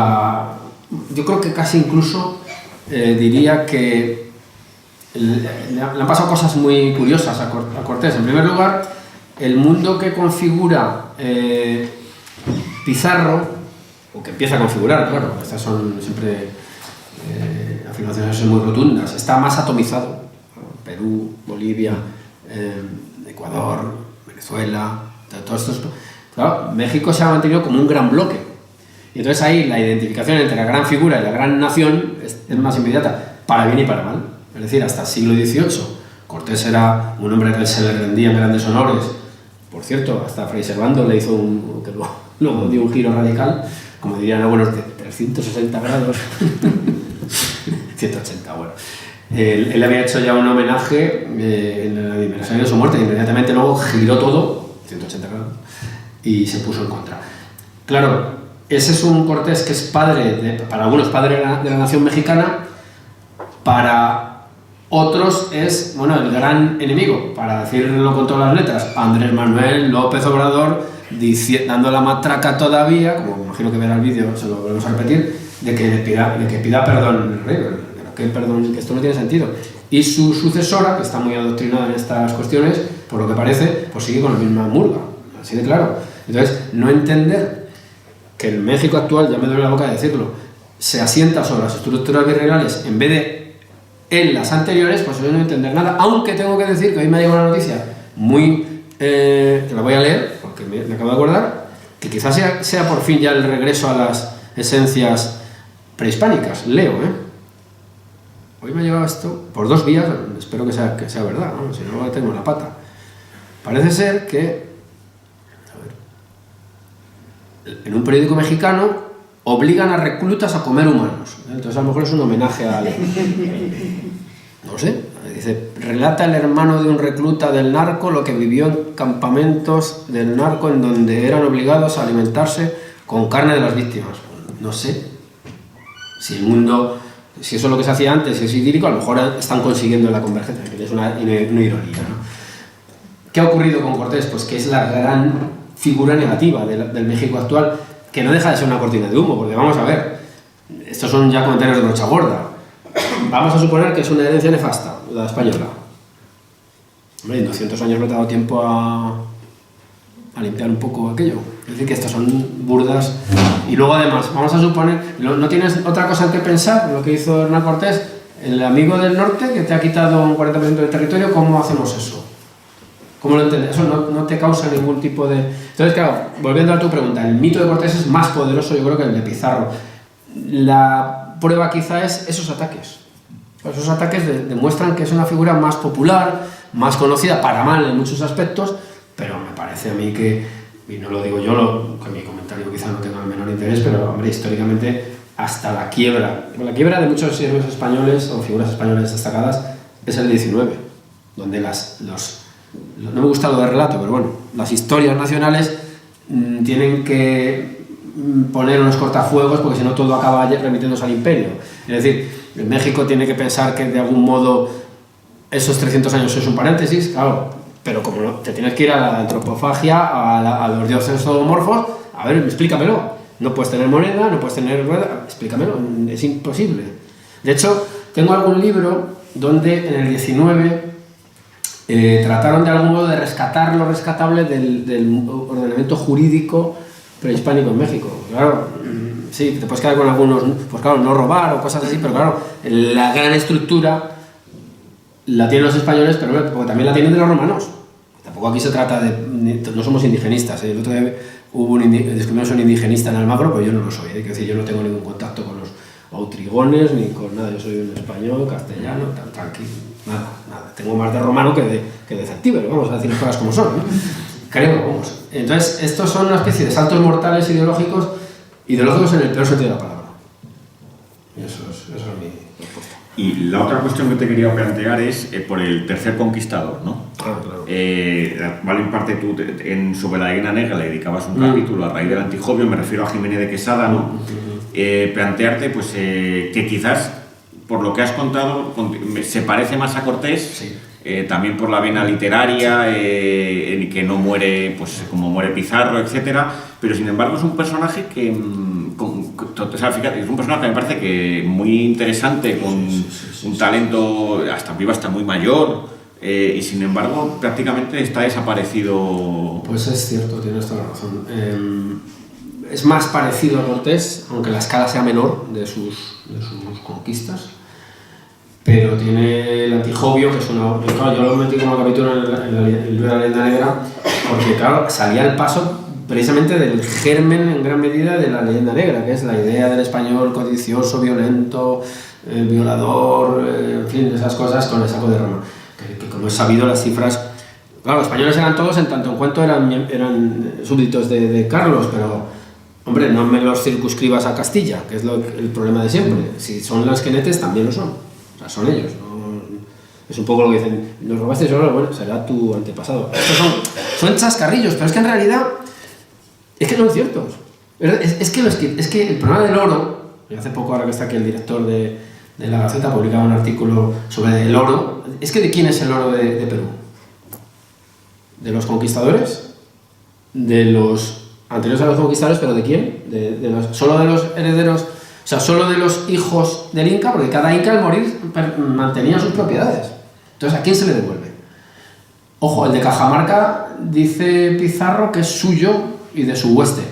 yo creo que casi incluso diría que le han pasado cosas muy curiosas a Cortés. En primer lugar, el mundo que configura Pizarro, o que empieza a configurar, claro, estas son siempre afirmaciones muy rotundas, está más atomizado. Perú, Bolivia, Ecuador, Venezuela, todos estos. Claro, México se ha mantenido como un gran bloque. Y entonces ahí la identificación entre la gran figura y la gran nación es más inmediata, para bien y para mal. Es decir, hasta el siglo XVIII, Cortés era un hombre que se le rendían grandes honores. Por cierto, hasta Fray Servando le hizo que luego dio un giro radical, como dirían algunos, de 360 grados. 180, bueno. Él había hecho ya un homenaje en el aniversario de su muerte y inmediatamente luego giró todo, 180 grados, y se puso en contra. Claro, ese es un Cortés que es para algunos padre de la nación mexicana, para otros es, bueno, el gran enemigo, para decirlo con todas las letras, Andrés Manuel López Obrador, dando la matraca todavía, como me imagino que verá el vídeo, se lo volvemos a repetir, de que pida perdón el rey, que esto no tiene sentido. Y su sucesora, que está muy adoctrinada en estas cuestiones, por lo que parece, pues sigue con la misma murga, así de claro. Entonces, no entender que el México actual, ya me duele la boca de decirlo, se asienta sobre las estructuras virreinales en vez de en las anteriores, pues yo no entender nada, aunque tengo que decir que hoy me ha llegado una noticia que la voy a leer, porque me acabo de acordar, que quizás sea por fin ya el regreso a las esencias prehispánicas. Leo, hoy me ha llegado esto por 2 vías, espero que sea verdad, ¿no? Si no tengo la pata. Parece ser que, en un periódico mexicano obligan a reclutas a comer humanos. Entonces a lo mejor es un homenaje a... No sé, dice, relata el hermano de un recluta del narco lo que vivió en campamentos del narco en donde eran obligados a alimentarse con carne de las víctimas. No sé si el mundo, si eso es lo que se hacía antes, si es idílico, a lo mejor están consiguiendo la convergencia, que es una ironía, ¿no? ¿Qué ha ocurrido con Cortés? Pues que es la gran figura negativa del México actual, que no deja de ser una cortina de humo, porque vamos a ver, estos son ya comentarios de brocha gorda. Vamos a suponer que es una herencia nefasta, la española. Hombre, en 200 años no te ha dado tiempo a limpiar un poco aquello. Es decir, que estas son burdas. Y luego además, vamos a suponer, ¿no tienes otra cosa en que pensar? Lo que hizo Hernán Cortés, el amigo del norte que te ha quitado un 40% del territorio, ¿cómo hacemos eso? ¿Cómo lo entiendes? Eso no te causa ningún tipo de... Entonces, claro, volviendo a tu pregunta, el mito de Cortés es más poderoso, yo creo, que el de Pizarro. La prueba quizá es esos ataques. Esos ataques demuestran que es una figura más popular, más conocida, para mal en muchos aspectos, pero me parece a mí que, y no lo digo yo, que mi comentario quizá no tenga el menor interés, pero hombre, históricamente hasta la quiebra de muchos héroes españoles o figuras españoles destacadas, es el 19, donde no me gusta lo de relato, pero bueno, las historias nacionales tienen que poner unos cortafuegos porque si no todo acaba remitiéndose al imperio. Es decir, México tiene que pensar que de algún modo esos 300 años es un paréntesis, claro, pero como no, te tienes que ir a la antropofagia, a los dioses zoomorfos, a ver, explícamelo. No puedes tener moneda, no puedes tener rueda, explícamelo, es imposible. De hecho, tengo algún libro donde en el 19 trataron de algún modo de rescatar lo rescatable del ordenamiento jurídico prehispánico en México. Claro, sí, te puedes quedar con algunos, pues claro, no robar o cosas así, pero claro, la gran estructura la tienen los españoles, pero porque también la tienen de los romanos. Tampoco aquí se trata de... No somos indigenistas, ¿eh? El otro día hubo descubrimos un indigenista en Almagro, pero yo no lo soy, ¿eh? Es decir, yo no tengo ningún contacto con los autrigones ni con nada, yo soy un español, castellano, tan tranquilo, nada. Tengo más de romano que de celtíbero, vamos a decir las cosas como son, ¿no? Creo, vamos. Entonces, estos son una especie de saltos mortales ideológicos en el peor sentido de la palabra. Y eso es mi respuesta. Y la otra cuestión que te quería plantear es por el tercer conquistador, ¿no? Ah, claro. Vale, en parte tú sobre la Leyenda Negra le dedicabas un capítulo a raíz del Antijobio, me refiero a Jiménez de Quesada, ¿no? Plantearte pues, que quizás, por lo que has contado, se parece más a Cortés, sí. También por la vena literaria, en que no muere, pues como muere Pizarro, etcétera, pero sin embargo es un personaje que, o sea, fíjate, es un personaje que me parece que muy interesante, con un talento hasta muy mayor, y sin embargo prácticamente está desaparecido. Pues es cierto, tienes toda la razón. Es más parecido a Cortés, aunque la escala sea menor de sus conquistas. Pero tiene el Antijobio, que es una... Claro, yo lo metí como capítulo en el libro de la Leyenda Negra, porque claro, salía al paso precisamente del germen en gran medida de la Leyenda Negra, que es la idea del español codicioso, violento, violador, en fin, esas cosas con el saco de Roma. Que como es sabido, las cifras... Claro, los españoles eran todos, en tanto en cuanto eran súbditos de Carlos, pero... Hombre, no me los circunscribas a Castilla, que es el problema de siempre. Si son las quenetes, también lo son. O sea, son ellos, ¿no? Es un poco lo que dicen, nos robaste oro, bueno, será tu antepasado. Estos son chascarrillos, pero es que en realidad es que no es cierto. Es que el problema del oro, y hace poco, ahora que está aquí el director de la Gaceta, publicaba un artículo sobre el oro. Es que ¿de quién es el oro de Perú? ¿De los conquistadores? ¿De los anteriores a los conquistadores, pero de quién? ¿Solo de los herederos? O sea, solo de los hijos del Inca, porque cada Inca al morir mantenía sus propiedades. Entonces, ¿a quién se le devuelve? Ojo, el de Cajamarca dice Pizarro que es suyo y de su hueste.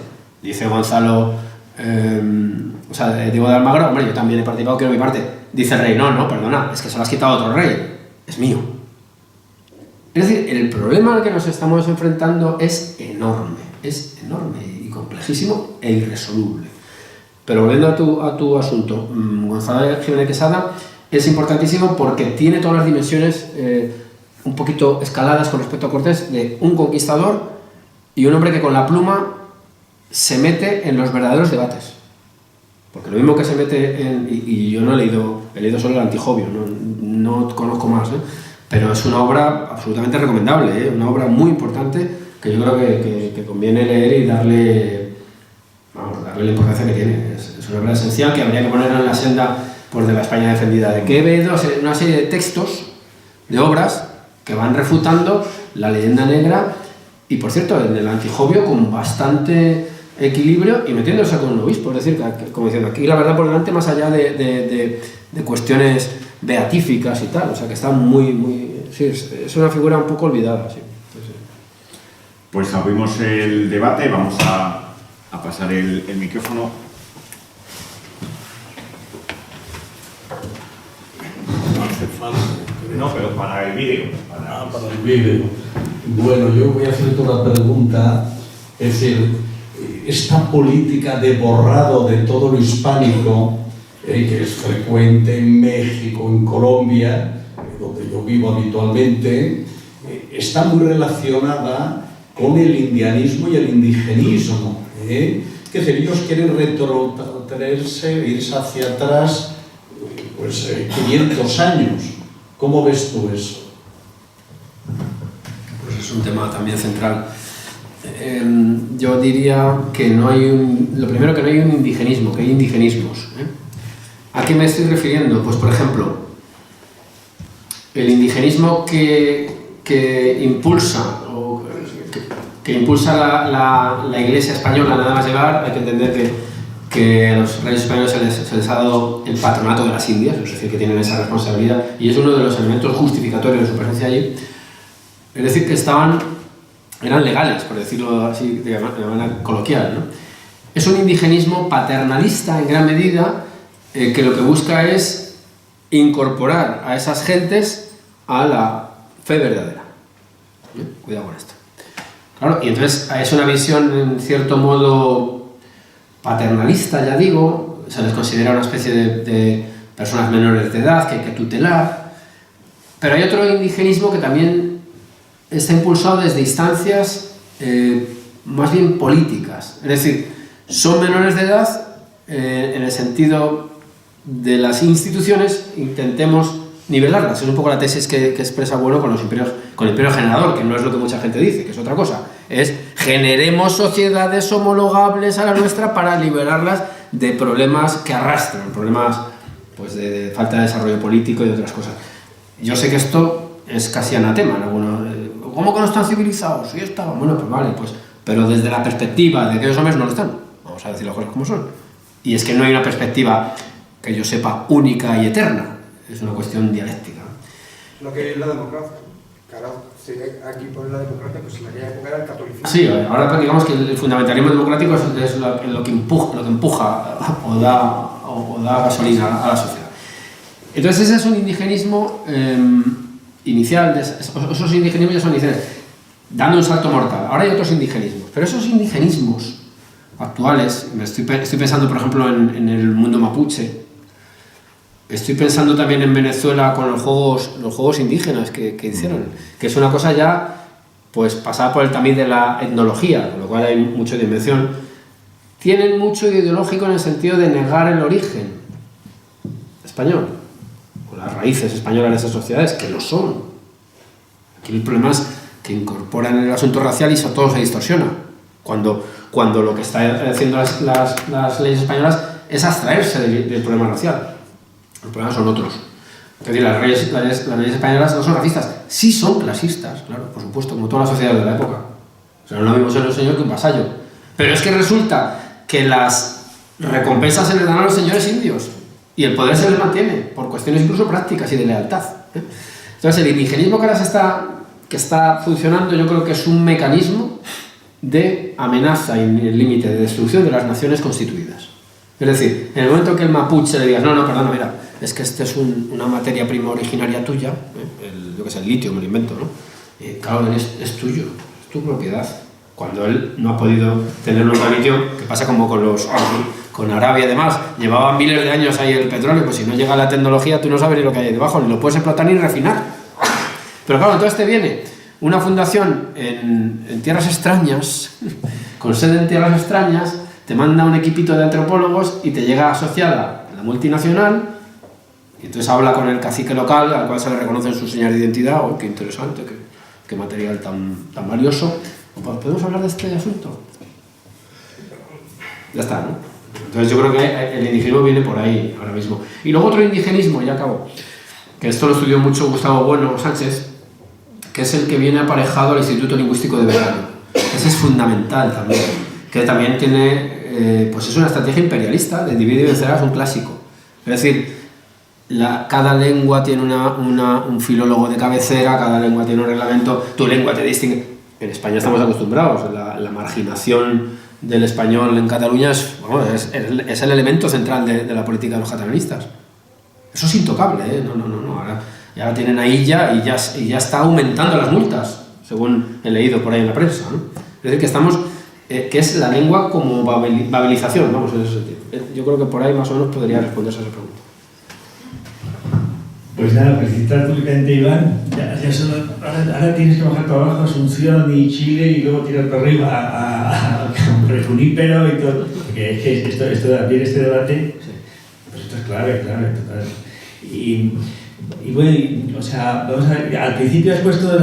Dice Gonzalo, Diego de Almagro, hombre, yo también he participado, quiero mi parte. Dice el rey, no, perdona, es que se lo has quitado a otro rey, es mío. Es decir, el problema al que nos estamos enfrentando es enorme y complejísimo e irresoluble. Pero volviendo a tu asunto, Gonzalo Jiménez Quesada es importantísimo porque tiene todas las dimensiones un poquito escaladas con respecto a Cortés, de un conquistador y un hombre que con la pluma se mete en los verdaderos debates. Porque lo mismo que se mete y yo no he leído solo el Antijobio, no conozco más, pero es una obra absolutamente recomendable, una obra muy importante que yo creo que conviene leer y darle la importancia que tiene. Es una obra esencial que habría que poner en la senda pues, de la España defendida de Quevedo, una serie de textos, de obras que van refutando la Leyenda Negra y, por cierto, en el Antijobio con bastante equilibrio y metiéndose con un obispo, es decir, como diciendo, aquí la verdad por delante más allá de cuestiones beatíficas y tal, o sea que está muy sí, es una figura un poco olvidada, sí. Entonces, pues abrimos el debate, vamos a pasar el micrófono. No, pero para el vídeo. Para el vídeo. Bueno, yo voy a hacerte una pregunta. Es decir, esta política de borrado de todo lo hispánico, que es frecuente en México, en Colombia, donde yo vivo habitualmente, está muy relacionada con el indianismo y el indigenismo. Es decir, ellos quieren retrotraerse, irse hacia atrás, 500 años, ¿Cómo ves tú eso? Pues es un tema también central. Yo diría que no hay lo primero, que no hay un indigenismo, que hay indigenismos. ¿A qué me estoy refiriendo? Pues, por ejemplo, el indigenismo que impulsa la Iglesia española, nada más llegar, hay que entender que a los reyes españoles se les ha dado el patronato de las Indias, es decir, que tienen esa responsabilidad, y es uno de los elementos justificatorios de su presencia allí. Es decir, que eran legales, por decirlo así de manera coloquial, ¿no? Es un indigenismo paternalista en gran medida, que lo que busca es incorporar a esas gentes a la fe verdadera. Cuidado con esto. Claro, y entonces es una visión en cierto modo paternalista, ya digo, se les considera una especie de personas menores de edad que hay que tutelar, pero hay otro indigenismo que también está impulsado desde instancias más bien políticas, es decir, son menores de edad en el sentido de las instituciones, intentemos nivelarlas. Es un poco la tesis que expresa Bueno con el imperio generador, que no es lo que mucha gente dice, que es otra cosa. Es generemos sociedades homologables a la nuestra para liberarlas de problemas que arrastran, problemas pues, de falta de desarrollo político y de otras cosas. Yo sé que esto es casi anatema, ¿no? ¿Cómo que no están civilizados? Sí estaban. Bueno, pues vale, pues, pero desde la perspectiva de que los hombres no lo están. Vamos a decir las cosas como son. Y es que no hay una perspectiva que yo sepa única y eterna. Es una cuestión dialéctica. Lo que es la democracia. Claro, si aquí por la democracia, pues en aquella época era el catolicismo. Sí, ahora digamos que el fundamentalismo democrático es lo que empuja o da gasolina a la sociedad. Entonces ese es un indigenismo inicial, esos indigenismos ya son iniciales, dando un salto mortal. Ahora hay otros indigenismos, pero esos indigenismos actuales, estoy pensando por ejemplo en el mundo mapuche, estoy pensando también en Venezuela con los juegos indígenas que hicieron, que es una cosa ya pues pasada por el tamiz de la etnología, con lo cual hay mucho de invención. Tienen mucho ideológico en el sentido de negar el origen español, o las raíces españolas de esas sociedades, que lo son. Aquí el problema es que incorporan el asunto racial y todo se distorsiona, cuando lo que están haciendo las leyes españolas es abstraerse del problema racial. Los problemas son otros. Es decir, las leyes españolas no son racistas, sí son clasistas, claro, por supuesto, como todas las sociedades de la época. O sea, no es lo mismo ser un señor que un vasallo. Pero es que resulta que las recompensas se les dan a los señores indios y el poder se les mantiene por cuestiones incluso prácticas y de lealtad. Entonces, el indigenismo que ahora está funcionando, yo creo que es un mecanismo de amenaza y el límite de destrucción de las naciones constituidas. Es decir, en el momento que el mapuche le digas, no, perdona, mira, es que este es una materia prima originaria tuya, yo que sé, el litio, me lo invento, ¿no? Claro, es tuyo, es tu propiedad. Cuando él no ha podido tener un litio, que pasa como con Arabia y demás, llevaban miles de años ahí el petróleo, pues si no llega la tecnología, tú no sabes ni lo que hay debajo, ni lo puedes explotar ni refinar. Pero claro, entonces te viene una fundación en tierras extrañas, con sede en tierras extrañas, te manda un equipito de antropólogos y te llega asociada la multinacional, y entonces habla con el cacique local, al cual se le reconoce su señal de identidad. ¡Oh, qué interesante, qué material tan valioso! ¿Podemos hablar de este asunto? Ya está, ¿no? Entonces yo creo que el indigenismo viene por ahí ahora mismo. Y luego otro indigenismo, ya acabo, que esto lo estudió mucho Gustavo Bueno Sánchez, que es el que viene aparejado al Instituto Lingüístico de Verano. Ese es fundamental también, que también tiene, pues es una estrategia imperialista, de dividir y vencerás, un clásico. Es decir, cada lengua tiene un filólogo de cabecera, cada lengua tiene un reglamento, tu lengua te distingue. En España estamos acostumbrados, la marginación del español en Cataluña es el elemento central de la política de los catalanistas. Eso es intocable, ¿eh? No. Ahora ya tienen ahí y ya está aumentando las multas, según he leído por ahí en la prensa, ¿no? Es decir, que estamos, que es la lengua como babelización, vamos, en ese sentido. Yo creo que por ahí más o menos podría responderse a esa pregunta. Pues nada, felicitar públicamente a Iván. Ahora tienes que bajar para abajo a Asunción y Chile y luego tirar para arriba a Junípero y todo. Porque es que esto de abrir este debate, pues esto es clave, total. Y Y bueno, o sea, vamos a ver, al principio has introducido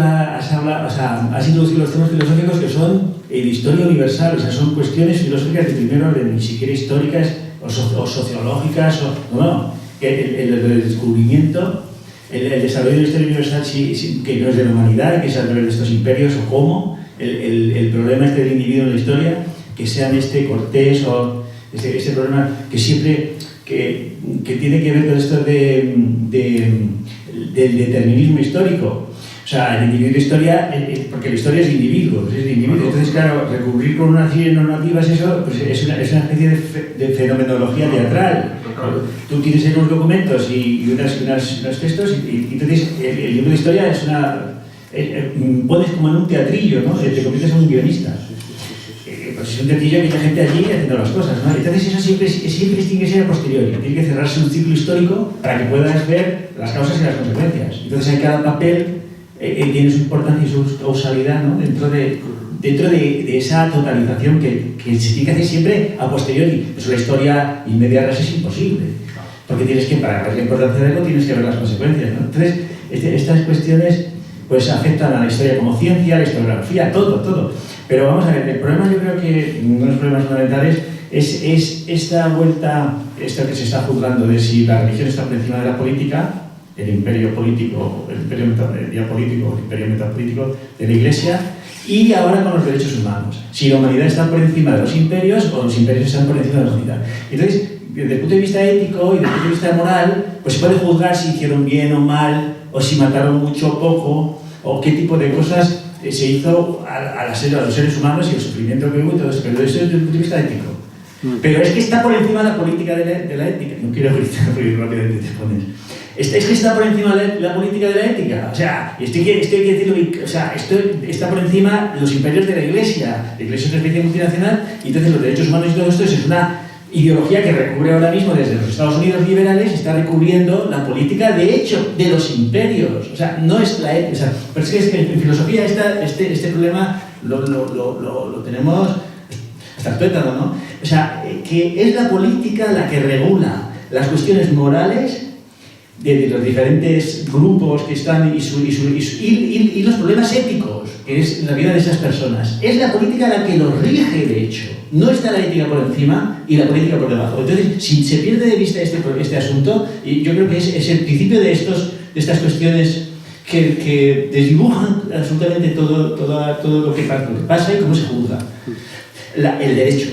los temas filosóficos que son en historia universal, o sea, son cuestiones filosóficas de primer orden, ni siquiera históricas o sociológicas, no, el descubrimiento, el desarrollo de la historia universal que no es de la humanidad, que es a través de estos imperios o cómo, el problema del individuo en la historia, que sean Cortés o este problema que siempre que tiene que ver con esto del determinismo histórico. O sea, el individuo de historia, porque la historia es de individuos, entonces claro, recurrir con una serie de normativas, eso pues es una especie de fenomenología teatral. Tú tienes unos documentos y unos textos y entonces el libro de historia es pones como en un teatrillo, ¿no? Te conviertes en un guionista. Pues es un teatrillo que hay gente allí haciendo las cosas, ¿no? Entonces eso siempre tiene que ser a posteriori, tiene que cerrarse un ciclo histórico para que puedas ver las causas y las consecuencias. Entonces en cada papel tiene su importancia y su causalidad, ¿no? dentro de esa totalización que se tiene que hacer siempre a posteriori. Pues la historia inmediata es imposible, porque tienes que, para ver la importancia de algo, tienes que ver las consecuencias, ¿no? Entonces estas cuestiones pues afectan a la historia como ciencia, a la historiografía, todo. Pero vamos a ver, el problema, yo creo que uno de los problemas fundamentales es esta vuelta, esto que se está juzgando de si la religión está por encima de la política, el imperio político, el imperio diapolítico, el imperio metapolítico de la Iglesia, y ahora con los derechos humanos. Si la humanidad está por encima de los imperios o los imperios están por encima de la humanidad. Entonces, desde el punto de vista ético y desde el punto de vista moral, pues se puede juzgar si hicieron bien o mal, o si mataron mucho o poco, o qué tipo de cosas se hizo a los seres humanos y el sufrimiento que hubo y todo eso, pero eso desde el punto de vista ético. Pero es que está por encima de la política de la ética. No quiero gritar porque rápidamente te pones. Es que está por encima de la política de la ética. O sea, esto hay que decirlo, o sea, esto está por encima de los imperios de la Iglesia. La Iglesia es una especie multinacional y entonces los derechos humanos y todo esto es una ideología que recubre ahora mismo desde los Estados Unidos liberales, está recubriendo la política de hecho de los imperios. O sea, no es la ética. O sea, pero es que en filosofía este problema lo tenemos hasta el tuétano, ¿no? O sea, que es la política la que regula las cuestiones morales de los diferentes grupos que están y los problemas éticos, que es la vida de esas personas. Es la política la que los rige, de hecho. No está la ética por encima y la política por debajo. Entonces, si se pierde de vista este asunto, y yo creo que es el principio de estas cuestiones que desdibujan absolutamente todo lo que pasa y cómo se juzga. El derecho.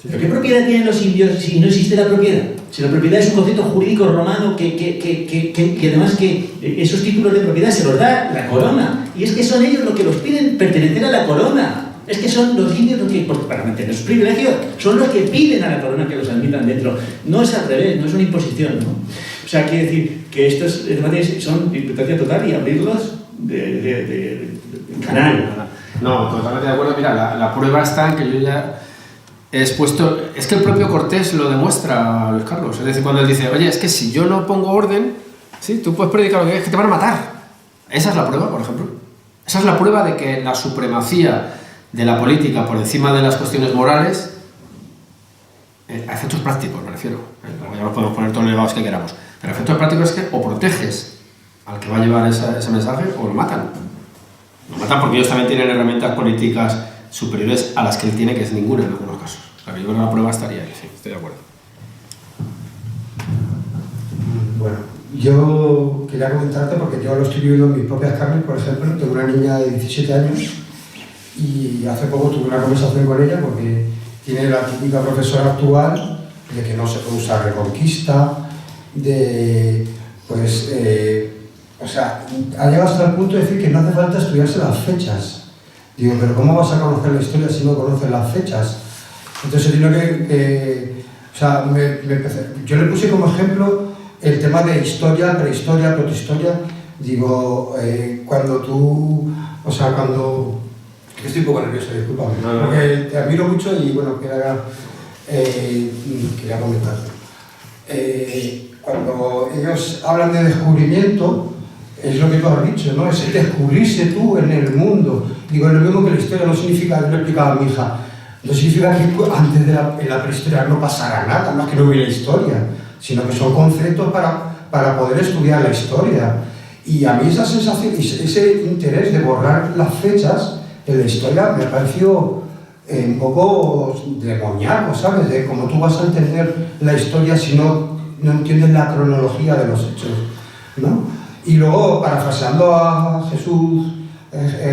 ¿Pero qué propiedad tienen los indios si no existe la propiedad? Si la propiedad es un concepto jurídico romano que además que esos títulos de propiedad se los da la corona. Y es que son ellos los que los piden pertenecer a la corona. Es que son los indios los que, para mantener sus privilegios, son los que piden a la corona que los admitan dentro. No es al revés, no es una imposición, ¿no? O sea, quiere decir que estos debates son de importancia total y abrirlos de canal. No, totalmente de acuerdo. Mira, la prueba está en que yo ya he expuesto... Es que el propio Cortés lo demuestra, Luis Carlos. Es decir, cuando él dice, oye, es que si yo no pongo orden, ¿sí? Tú puedes predicar lo que quieras, que te van a matar. Esa es la prueba, por ejemplo. Esa es la prueba de que la supremacía de la política por encima de las cuestiones morales, a efectos prácticos me refiero, ya nos podemos poner todos los elevados que queramos, pero a efectos prácticos es que o proteges al que va a llevar ese mensaje o lo matan. Lo matan porque ellos también tienen herramientas políticas superiores a las que él tiene, que es ninguna en algunos casos. O sea, que yo creo que la prueba estaría ahí, sí, estoy de acuerdo. Bueno, yo quería comentarte, porque yo lo estoy viviendo en mis propias carnes, por ejemplo, tengo una niña de 17 años y hace poco tuve una conversación con ella porque tiene la típica profesora actual de que no se puede usar Reconquista, de, pues, o sea, ha llegado hasta el punto de decir que no hace falta estudiarse las fechas. Digo, pero ¿cómo vas a conocer la historia si no conoces las fechas? Entonces, o sea, yo le puse como ejemplo el tema de historia, prehistoria, protohistoria. Digo, cuando tú, o sea, cuando... Estoy un poco nervioso, discúlpame, porque te admiro mucho y bueno, quería comentarte. Cuando ellos hablan de descubrimiento, es lo que tú has dicho, ¿no? Es el descubrirse tú en el mundo. Digo, es lo mismo que la historia no significa, yo le explicaba a mi hija, no significa que antes de la prehistoria no pasara nada, no es que no hubiera historia, sino que son conceptos para para poder estudiar la historia. Y a mí esa sensación, ese interés de borrar las fechas en la historia me ha parecido un poco demoníaco, ¿sabes? De cómo tú vas a entender la historia si no entiendes la cronología de los hechos, ¿no? Y luego, parafraseando a Jesús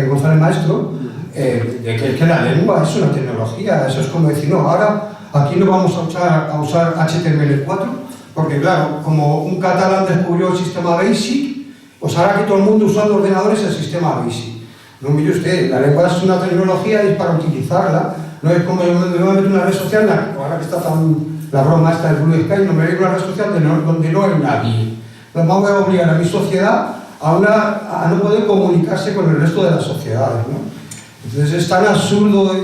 González Maestro, de que la lengua es una tecnología. Eso es como decir, no, ahora aquí no vamos a usar HTML4, porque claro, como un catalán descubrió el sistema BASIC, pues ahora que todo el mundo usando ordenadores el sistema BASIC. No, mire usted, la lengua es una tecnología y es para utilizarla. No es como yo me meto en una red social, ahora que está tan la broma esta del Blue Sky, no me meto en una red social donde no hay nadie. Entonces voy a obligar a mi sociedad a no poder comunicarse con el resto de las sociedades, ¿no? Entonces es tan absurdo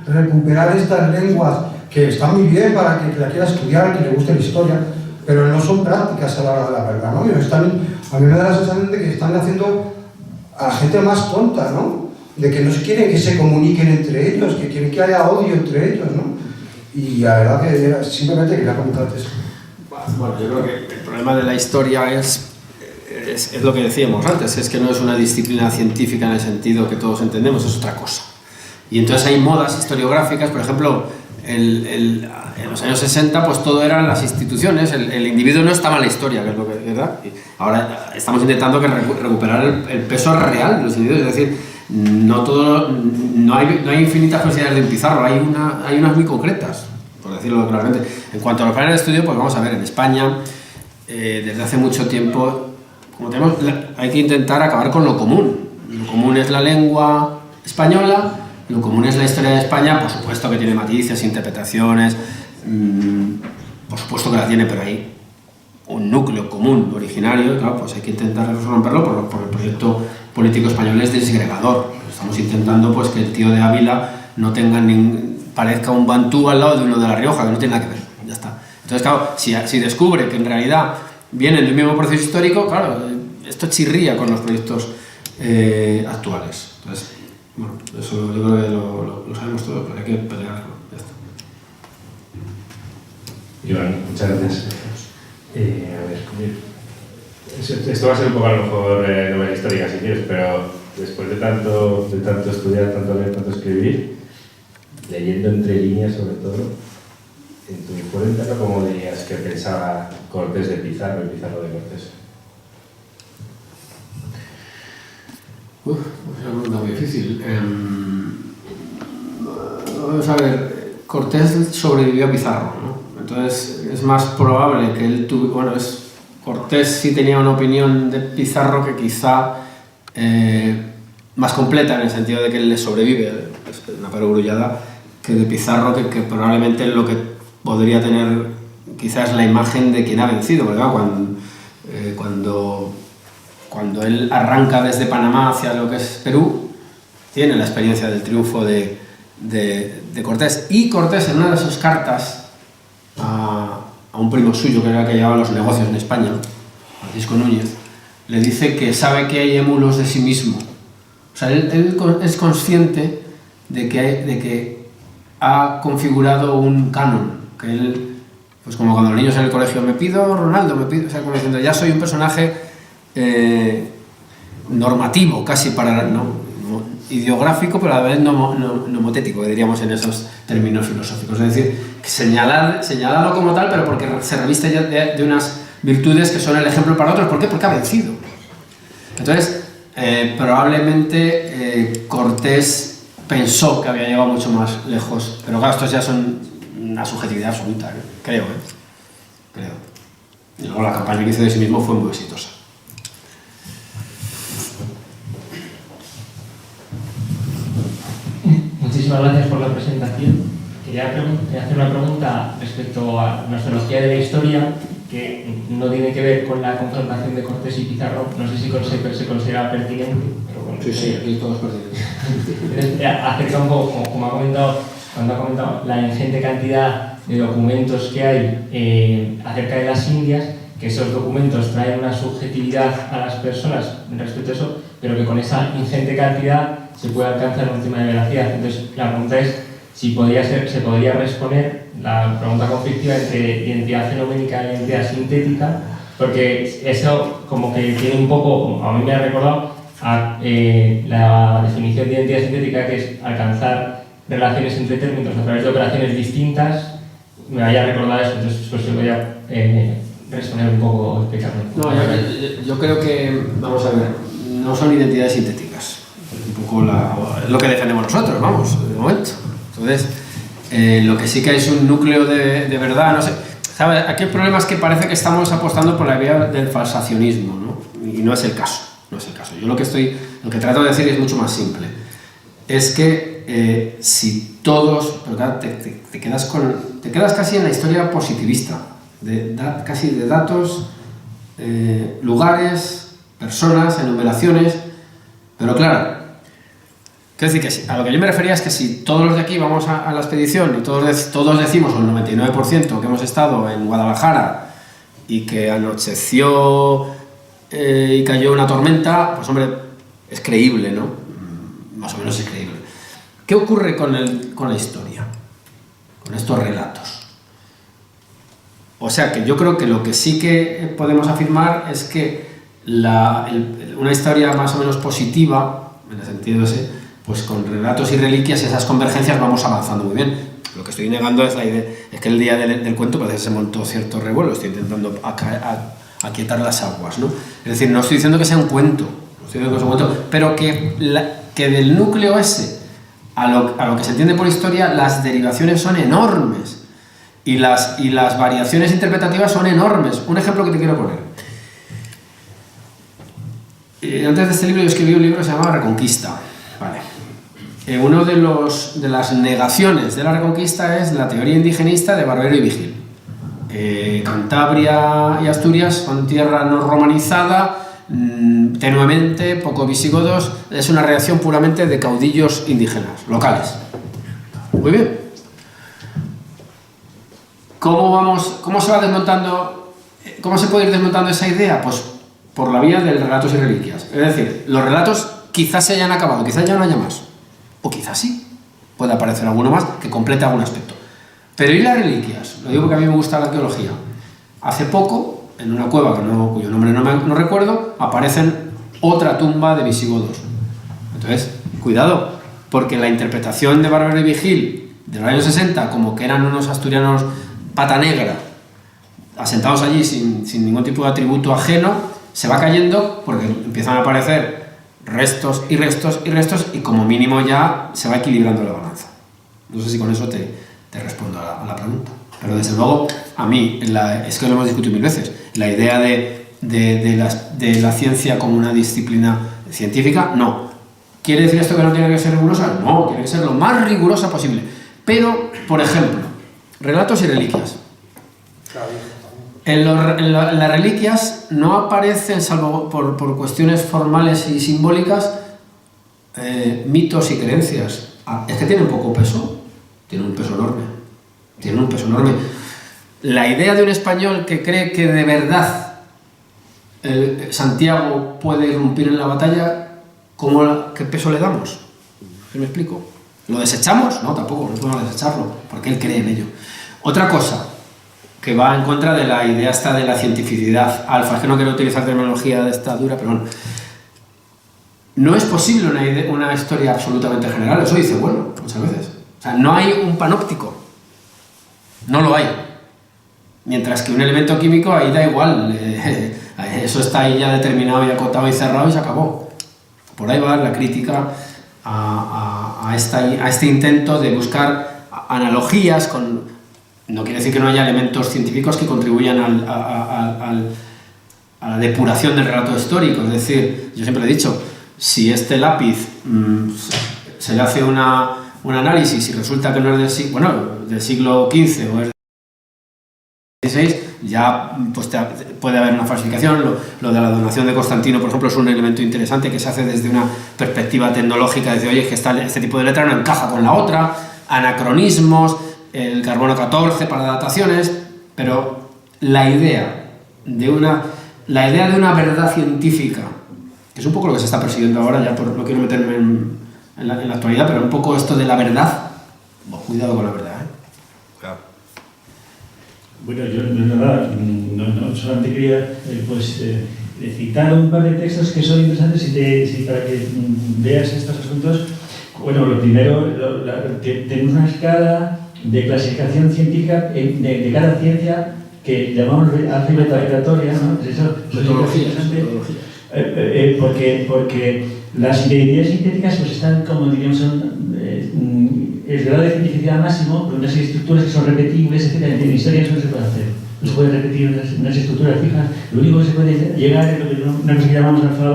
recuperar estas lenguas que están muy bien para que la quiera estudiar, que le guste la historia, pero no son prácticas a la hora de la verdad, ¿no? A mí me da la sensación de que están haciendo a la gente más tonta, ¿no? De que no quieren que se comuniquen entre ellos, que quieren que haya odio entre ellos, ¿no? Y la verdad que simplemente quería comentarte eso. Bueno, yo creo que el problema de la historia es lo que decíamos antes, es que no es una disciplina científica en el sentido que todos entendemos, es otra cosa. Y entonces hay modas historiográficas, por ejemplo, en los años 60 pues todo eran las instituciones, el individuo no estaba en la historia, que es lo que ¿verdad? Y ahora estamos intentando recuperar el peso real de los individuos, es decir, no hay infinitas posibilidades de Pizarro, hay unas muy concretas, por decirlo claramente. En cuanto a los planes de estudio, pues vamos a ver, en España desde hace mucho tiempo, como hay que intentar acabar con lo común. Lo común es la lengua española, lo común es la historia de España, por supuesto que tiene matices, interpretaciones, por supuesto que la tiene, pero hay un núcleo común, originario, claro, pues hay que intentar romperlo por el proyecto político español es desgregador. Estamos intentando pues que el tío de Ávila no tenga parezca un bantú al lado de uno de La Rioja, que no tiene nada que ver, ya está. Entonces, claro, si descubre que en realidad vienen del mismo proceso histórico, claro, esto chirría con los proyectos actuales. Entonces, bueno, eso yo creo que lo sabemos todos, pero hay que pelearlo. Ya está. Iván, muchas gracias. A ver, esto va a ser un poco a lo mejor novela histórica si quieres, pero después de tanto estudiar, tanto leer, tanto escribir, leyendo entre líneas sobre todo, en tu foro interno, ¿cómo dirías que pensaba Cortés de Pizarro y Pizarro de Cortés? Es una pregunta muy difícil. Vamos a ver, Cortés sobrevivió a Pizarro, ¿no? Entonces es más probable que él Cortés sí tenía una opinión de Pizarro que quizá más completa, en el sentido de que él le sobrevive, es una perogrullada, que de Pizarro, que probablemente lo que podría tener quizás la imagen de quien ha vencido, ¿verdad? Cuando él arranca desde Panamá hacia lo que es Perú, tiene la experiencia del triunfo de Cortés. Y Cortés, en una de sus cartas a un primo suyo, que era el que llevaba los negocios en España, Francisco Núñez, le dice que sabe que hay émulos de sí mismo. O sea, él es consciente de que ha configurado un canon, que él, pues como cuando los niños en el colegio, me pido Ronaldo, o sea, como diciendo, ya soy un personaje normativo, casi ideográfico, pero a la vez nomotético, diríamos en esos términos filosóficos. Es decir, señalarlo como tal, pero porque se reviste ya de unas virtudes que son el ejemplo para otros. ¿Por qué? Porque ha vencido. Entonces, probablemente Cortés pensó que había llegado mucho más lejos, pero claro, estos ya son una subjetividad absoluta, creo. Y luego la campaña que hizo de sí mismo fue muy exitosa. Muchísimas gracias por la presentación. Quería hacer una pregunta respecto a la sociología de la historia, que no tiene que ver con la confrontación de Cortés y Pizarro. No sé si se considera pertinente, pero bueno. Sí, aquí todos pertinentes. Acerca un poco, como cuando ha comentado, la ingente cantidad de documentos que hay acerca de las Indias, que esos documentos traen una subjetividad a las personas respecto a eso, pero que con esa ingente cantidad se puede alcanzar un tema de veracidad. Entonces, la pregunta es si se podría responder la pregunta conflictiva entre identidad fenoménica e identidad sintética, porque eso como que tiene un poco, a mí me ha recordado a la definición de identidad sintética, que es alcanzar relaciones entre términos a través de operaciones distintas. Me haya recordado eso, entonces pues yo voy a responder un poco, explicarme. No, yo creo que, vamos a ver, no son identidades sintéticas. Un poco es lo que defendemos nosotros, vamos, de momento. Entonces, lo que sí que es un núcleo de verdad, no sé. ¿Sabes? Aquí el problema es que parece que estamos apostando por la vía del falsacionismo, ¿no? Y no es el caso, no es el caso. Yo lo que trato de decir es mucho más simple. Es que si todos, pero claro, te quedas casi en la historia positivista, casi de datos, lugares, personas, enumeraciones, pero claro, quiero decir que a lo que yo me refería es que si todos los de aquí vamos a la expedición y todos decimos, o el 99% que hemos estado en Guadalajara y que anocheció y cayó una tormenta, pues hombre, es creíble, ¿no? Más o menos es creíble. ¿Qué ocurre con la historia? Con estos relatos. O sea que yo creo que lo que sí que podemos afirmar es que una historia más o menos positiva, en el sentido ese, pues con relatos y reliquias, esas convergencias vamos avanzando muy bien. Lo que estoy negando es la idea, es que el día del cuento parece que se montó cierto revuelo, estoy intentando aquietar las aguas, ¿no? Es decir, no estoy diciendo que sea un cuento, no estoy diciendo que sea un cuento, pero que del núcleo ese a lo que se entiende por historia, las derivaciones son enormes y las variaciones interpretativas son enormes. Un ejemplo que te quiero poner. Antes de este libro yo escribí un libro que se llama Reconquista. Vale. Uno de las negaciones de la Reconquista es la teoría indigenista de Barbero y Vigil. Cantabria y Asturias son tierra no romanizada, tenuemente, poco visigodos, es una reacción puramente de caudillos indígenas, locales. Muy bien. ¿Cómo se va desmontando? ¿Cómo se puede ir desmontando esa idea? Pues por la vía de relatos y reliquias. Es decir, los relatos quizás se hayan acabado, quizás ya no haya más. O quizás sí, puede aparecer alguno más que complete algún aspecto. Pero ¿y las reliquias? Lo digo porque a mí me gusta la arqueología. Hace poco, en una cueva cuyo nombre no recuerdo, aparecen otra tumba de visigodos. Entonces, cuidado, porque la interpretación de Barbero y Vigil de los años 60 como que eran unos asturianos pata negra, asentados allí sin ningún tipo de atributo ajeno, se va cayendo porque empiezan a aparecer restos y restos y restos y como mínimo ya se va equilibrando la balanza. No sé si con eso te respondo a la pregunta. Pero desde luego, a mí, es que lo hemos discutido mil veces, la idea de la ciencia como una disciplina científica, no. ¿Quiere decir esto que no tiene que ser rigurosa? No, tiene que ser lo más rigurosa posible. Pero, por ejemplo, relatos y reliquias. En las reliquias no aparecen, salvo por cuestiones formales y simbólicas, mitos y creencias. Es que tienen poco peso, tienen un peso enorme. Tienen un peso enorme. La idea de un español que cree que de verdad Santiago puede irrumpir en la batalla, ¿qué peso le damos? ¿Me explico? ¿Lo desechamos? No, tampoco, no podemos desecharlo, porque él cree en ello. Otra cosa que va en contra de la idea esta de la cientificidad alfa, es que no quiero utilizar terminología de esta dura, pero bueno, no es posible una historia absolutamente general, eso dice bueno muchas veces. O sea, no hay un panóptico, no lo hay. Mientras que un elemento químico ahí da igual, eso está ahí ya determinado y acotado y cerrado y se acabó. Por ahí va la crítica a este intento de buscar analogías con... No quiere decir que no haya elementos científicos que contribuyan a la depuración del relato histórico. Es decir, yo siempre he dicho, si este lápiz se le hace un análisis y resulta que no es del siglo XV o es del XVI, ya pues, puede haber una falsificación. Lo de la donación de Constantino, por ejemplo, es un elemento interesante que se hace desde una perspectiva tecnológica, decir, oye, es que este tipo de letra no encaja con la otra, anacronismos, el carbono 14 para dataciones, pero la idea de una verdad científica, que es un poco lo que se está persiguiendo ahora, ya no quiero meterme en la actualidad, pero un poco esto de la verdad, cuidado con la verdad, Cuidado. Bueno, yo nada, solamente quería citar un par de textos que son interesantes para que veas estos asuntos. Bueno, lo primero, tenemos una escala de clasificación científica de cada ciencia que llamamos álgebra aleatoria, ¿no? Eso es porque las identidades sintéticas pues están, como diríamos, el grado de cientificidad máximo, por unas estructuras que son repetibles, etc. En historia eso no se puede hacer. No se puede repetir unas estructuras fijas. Lo único que se puede llegar es una cosa que llamamos alfa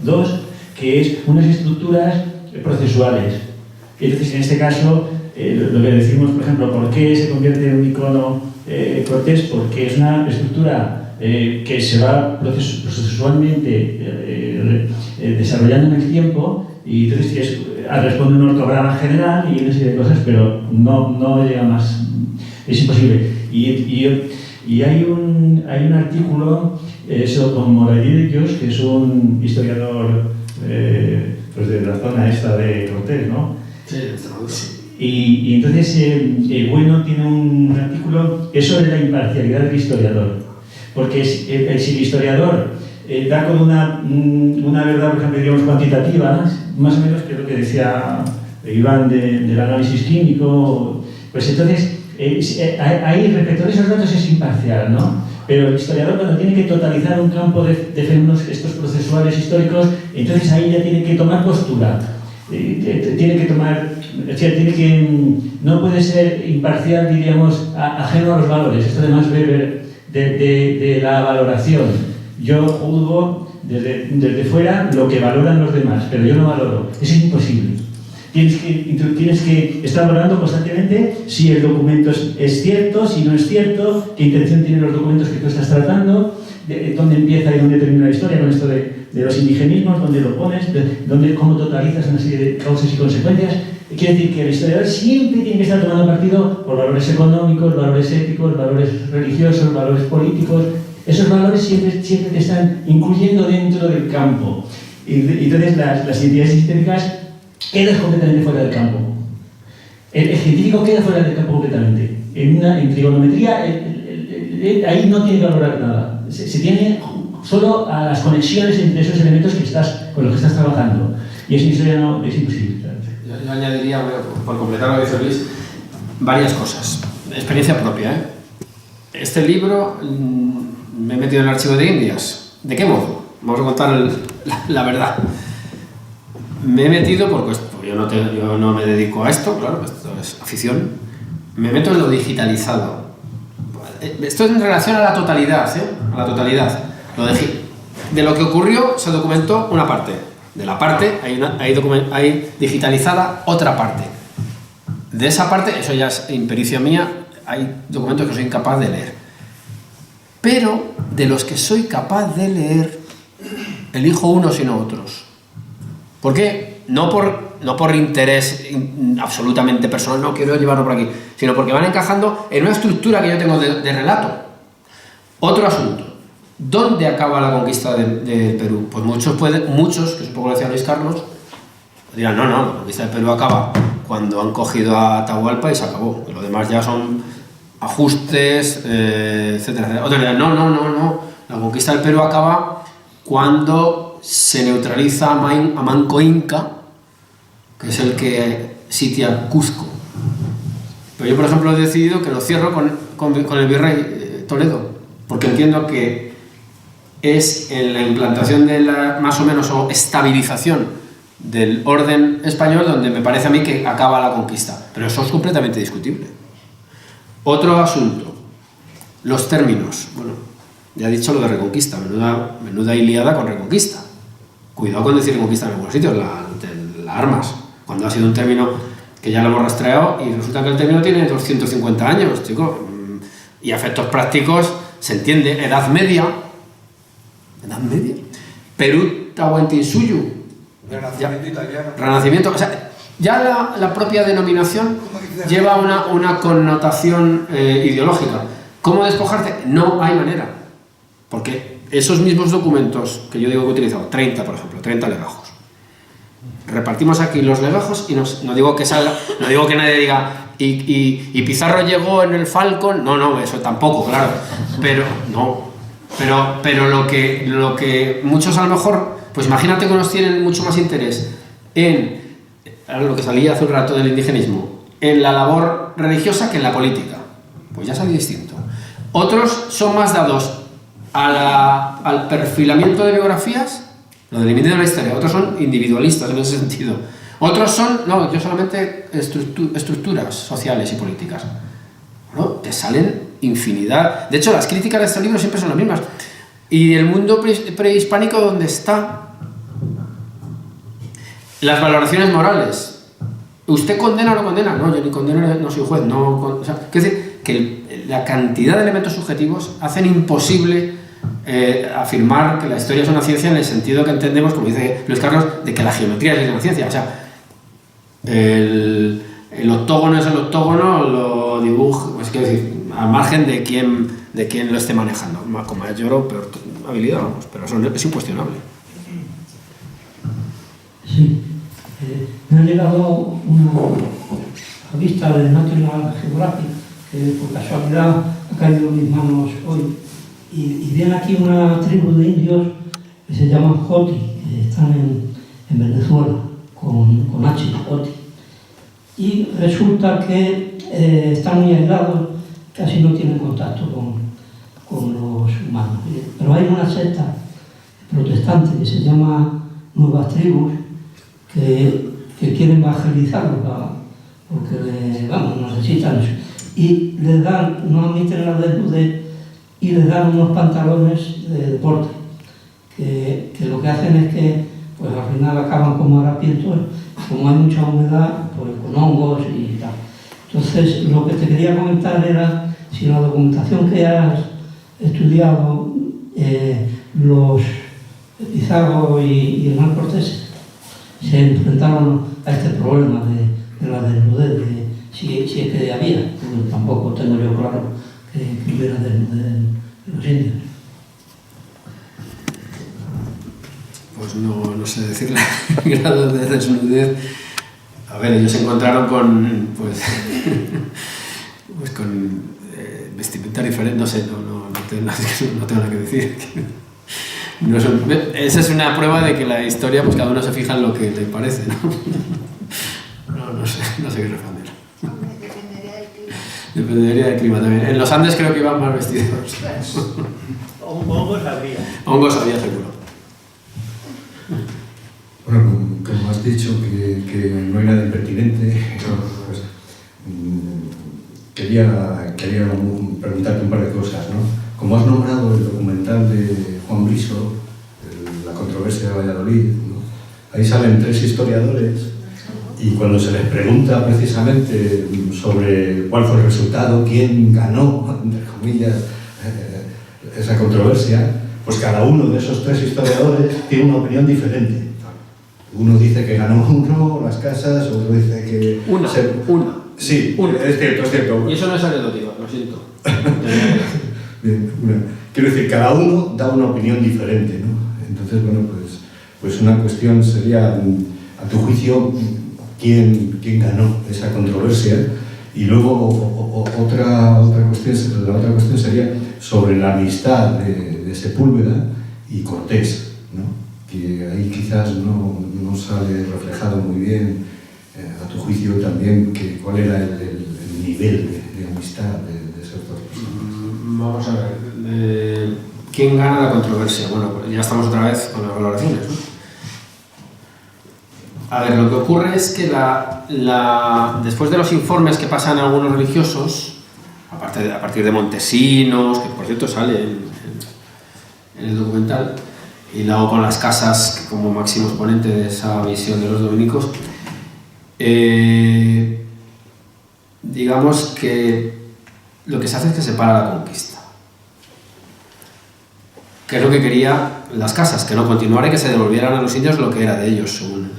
2, que es unas estructuras procesuales. Entonces, en este caso, lo que decimos, por ejemplo, ¿por qué se convierte en un icono Cortés? Porque es una estructura que se va procesualmente desarrollando en el tiempo, y entonces responde un ortograma general y una serie de cosas, pero no llega más, es imposible. Y hay un artículo con Moraguillos, que es un historiador pues de la zona esta de Cortés, ¿no? Sí. Y entonces, bueno, tiene un artículo que es sobre la imparcialidad del historiador. Porque si el historiador da con una verdad, por ejemplo, digamos, cuantitativa, más o menos, que es lo que decía Iván del análisis químico, pues entonces, ahí respecto a esos datos es imparcial, ¿no? Pero el historiador, cuando tiene que totalizar un campo de fenómenos estos procesuales históricos, entonces ahí ya tiene que tomar postura. Tiene que tomar, o sea, no puede ser imparcial, diríamos, ajeno a los valores. Esto además Weber de la valoración. Yo juzgo desde fuera lo que valoran los demás, pero yo no valoro. Eso es imposible. Tienes que estar valorando constantemente si el documento es cierto, si no es cierto, qué intención tienen los documentos que tú estás tratando, dónde empieza y dónde termina la historia con esto de los indigenismos, dónde lo pones, cómo totalizas una serie de causas y consecuencias. Quiere decir que el historiador siempre tiene que estar tomando partido por valores económicos, valores éticos, valores religiosos, valores políticos. Esos valores siempre te están incluyendo dentro del campo. Y entonces las identidades sistémicas quedan completamente fuera del campo. El científico queda fuera del campo completamente. En trigonometría, ahí no tiene que valorar nada. Se tiene solo a las conexiones entre esos elementos con los que estás trabajando. Y eso en historia no es imposible. Yo añadiría, bueno, por completar lo que dice Luis, varias cosas. Experiencia propia, ¿eh? Este libro me he metido en el archivo de Indias. ¿De qué modo? Vamos a contar la verdad. Me he metido porque yo no me dedico a esto, claro, esto es afición. Me meto en lo digitalizado. Esto es en relación a la totalidad, ¿eh? A la totalidad. De lo que ocurrió se documentó una parte. De la parte hay digitalizada otra parte. De esa parte, eso ya es impericia mía, hay documentos que soy incapaz de leer. Pero de los que soy capaz de leer, elijo unos y no otros. ¿Por qué? No por interés absolutamente personal, no quiero llevarlo por aquí, sino porque van encajando en una estructura que yo tengo de relato. Otro asunto. ¿Dónde acaba la conquista de Perú? Pues muchos, que supongo que lo decía Luis Carlos, dirán, no, la conquista de Perú acaba cuando han cogido a Atahualpa y se acabó. Y lo demás ya son ajustes, etcétera. Otros dirán, no, la conquista del Perú acaba cuando se neutraliza a Manco Inca, que es el que sitia Cuzco. Pero yo, por ejemplo, he decidido que lo cierro con el virrey Toledo, porque entiendo que es en la implantación de más o menos, o estabilización del orden español donde me parece a mí que acaba la conquista. Pero eso es completamente discutible. Otro asunto, los términos. Bueno, ya he dicho lo de reconquista, menuda iliada con reconquista. Cuidado con decir reconquista en algunos sitios, las armas, cuando ha sido un término que ya lo hemos rastreado y resulta que el término tiene 250 años, chicos, y a efectos prácticos se entiende. Edad Media, Perú Tahuantinsuyo, Renacimiento, o sea, ya la propia denominación lleva una connotación ideológica. ¿Cómo despojarte? No hay manera, porque esos mismos documentos que yo digo que he utilizado, 30 por ejemplo, 30 legajos, repartimos aquí los legajos y no digo que nadie diga y Pizarro llegó en el Falcon, no, eso tampoco, claro, pero lo que muchos a lo mejor, pues imagínate que unos tienen mucho más interés en lo que salía hace un rato del indigenismo, en la labor religiosa que en la política, pues ya salió distinto. Otros son más dados al perfilamiento de biografías, lo del individuo de la historia. Otros son individualistas en ese sentido. Otros son, no, yo solamente estructuras sociales y políticas. Bueno, te salen infinidad. De hecho, las críticas de estos libros siempre son las mismas. ¿Y el mundo prehispánico dónde está? Las valoraciones morales. ¿Usted condena o no condena? No, yo ni condeno, no soy juez. O sea, quiero decir que la cantidad de elementos subjetivos hacen imposible afirmar que la historia es una ciencia en el sentido que entendemos, como dice Luis Carlos, de que la geometría es una ciencia. O sea, el octógono es el octógono, lo dibujo, pues quiero decir, al margen de quién lo esté manejando. Con mayor o peor habilidad, vamos, pero eso es incuestionable. Sí, me ha llegado una revista de National Geographic que por casualidad ha caído en mis manos hoy y viene aquí una tribu de indios que se llaman Joti, que están en Venezuela con H, Joti, y resulta que están muy aislados, casi no tienen contacto con los humanos, pero hay una secta protestante que se llama Nuevas Tribus que quieren evangelizarlos porque necesitan eso. Y les dan, no admiten la desnudez y les dan unos pantalones de deporte que lo que hacen es que pues al final acaban como harapientos, como hay mucha humedad, pues con hongos y tal. Entonces lo que te quería comentar era si en la documentación que has estudiado los Pizarro y Hernán Cortés se enfrentaron a este problema de la desnudez, de si es que había, tampoco tengo yo claro que hubiera desnudez en los indios. Pues no sé decirle el grado de desnudez. A ver, ellos se encontraron con con vestimenta diferente, no sé, no tengo nada que decir. Esa es una prueba de que la historia, pues cada uno se fija en lo que le parece, ¿no? No sé qué responder. Dependería del clima. Dependería del clima también. En los Andes creo que iban más vestidos. Hongos habría. Hongos había, seguro. Bueno, como has dicho que no hay nada impertinente, pues, quería preguntarte un par de cosas, ¿no? Como has nombrado el documental de Juan Briso, La controversia de Valladolid, ¿no? Ahí salen 3 historiadores y cuando se les pregunta precisamente sobre cuál fue el resultado, quién ganó, entre comillas, esa controversia, pues cada uno de esos 3 historiadores tiene una opinión diferente. Uno dice que ganó uno, las casas, otro dice que... Una. Sí, una. Es cierto. Y eso no es anecdótico, lo siento. Bien, quiero decir, cada uno da una opinión diferente, ¿no? Entonces, bueno, pues una cuestión sería, a tu juicio, ¿quién ganó esa controversia? Y luego la otra cuestión sería sobre la amistad de Sepúlveda y Cortés, ¿no? Que ahí quizás no sale reflejado muy bien, a tu juicio también, cuál era el nivel de amistad de esos dos personajes. Vamos a ver. ¿Quién gana la controversia? Bueno, pues ya estamos otra vez con las valoraciones, ¿no? A ver, lo que ocurre es que después de los informes que pasan algunos religiosos, a partir de Montesinos, que por cierto sale en el documental, y luego con las casas como máximo exponente de esa visión de los dominicos, digamos que lo que se hace es que se para la conquista. ¿Qué es lo que quería las casas? Que no continuara y que se devolvieran a los indios lo que era de ellos, según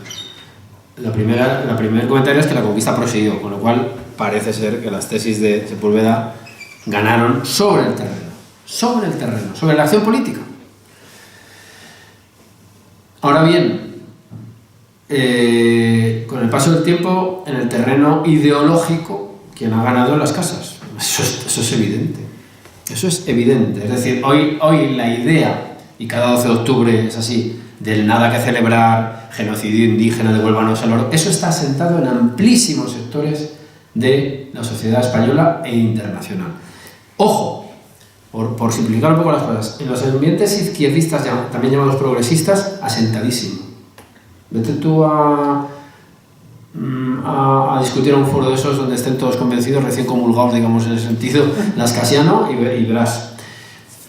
el primer comentario es que la conquista prosiguió, con lo cual parece ser que las tesis de Sepúlveda ganaron sobre el terreno, sobre la acción política. Ahora bien, con el paso del tiempo, en el terreno ideológico, quien ha ganado en las casas. Eso es evidente. Eso es evidente. Es decir, hoy la idea, y cada 12 de octubre es así, del nada que celebrar, genocidio indígena, devuélvanos el oro, eso está asentado en amplísimos sectores de la sociedad española e internacional. Ojo, por simplificar un poco las cosas, en los ambientes izquierdistas, también llamados progresistas, asentadísimo. Vete tú a discutir a un foro de esos donde estén todos convencidos, recién comulgados, digamos, en ese sentido, lascasiano, y verás.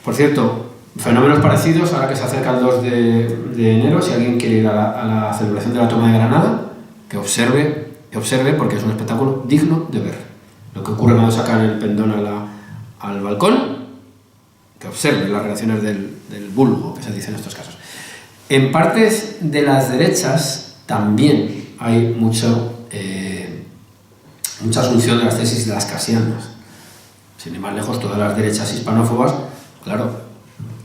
Por cierto, fenómenos parecidos, ahora que se acerca el 2 de enero, si alguien quiere ir a la celebración de la toma de Granada, que observe, porque es un espectáculo digno de ver. Lo que ocurre cuando sacan el pendón al balcón, que observe las reacciones del vulgo, que se dice en estos casos. En partes de las derechas también hay mucha asunción de las tesis de las casianas. Sin ir más lejos, todas las derechas hispanófobas, claro,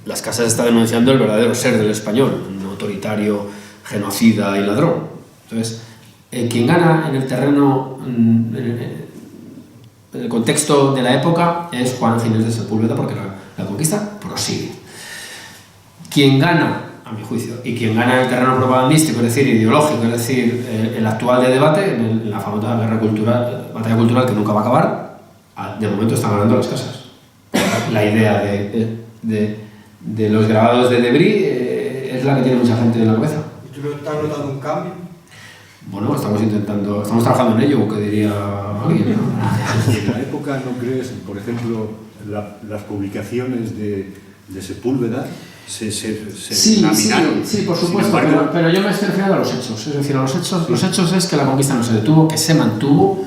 las casas están denunciando el verdadero ser del español, un autoritario, genocida y ladrón. Entonces, quien gana en el terreno, en el contexto de la época, es Juan Ginés de Sepúlveda, porque la conquista prosigue. Quien gana, a mi juicio, y quien gana en el terreno propagandístico, es decir, ideológico, es decir, el actual de debate, en la famosa batalla cultural que nunca va a acabar, de momento están ganando las casas. La idea de los grabados de Debris es la que tiene mucha gente en la cabeza. ¿Y tú no estás notando un cambio? Bueno, estamos trabajando en ello, que diría alguien, ¿no? En la época, ¿no crees, por ejemplo, las publicaciones de Sepúlveda se laminaron? Sí, por supuesto, pero yo me estoy refiriendo a los hechos. Es decir, los hechos es que la conquista no se detuvo, que se mantuvo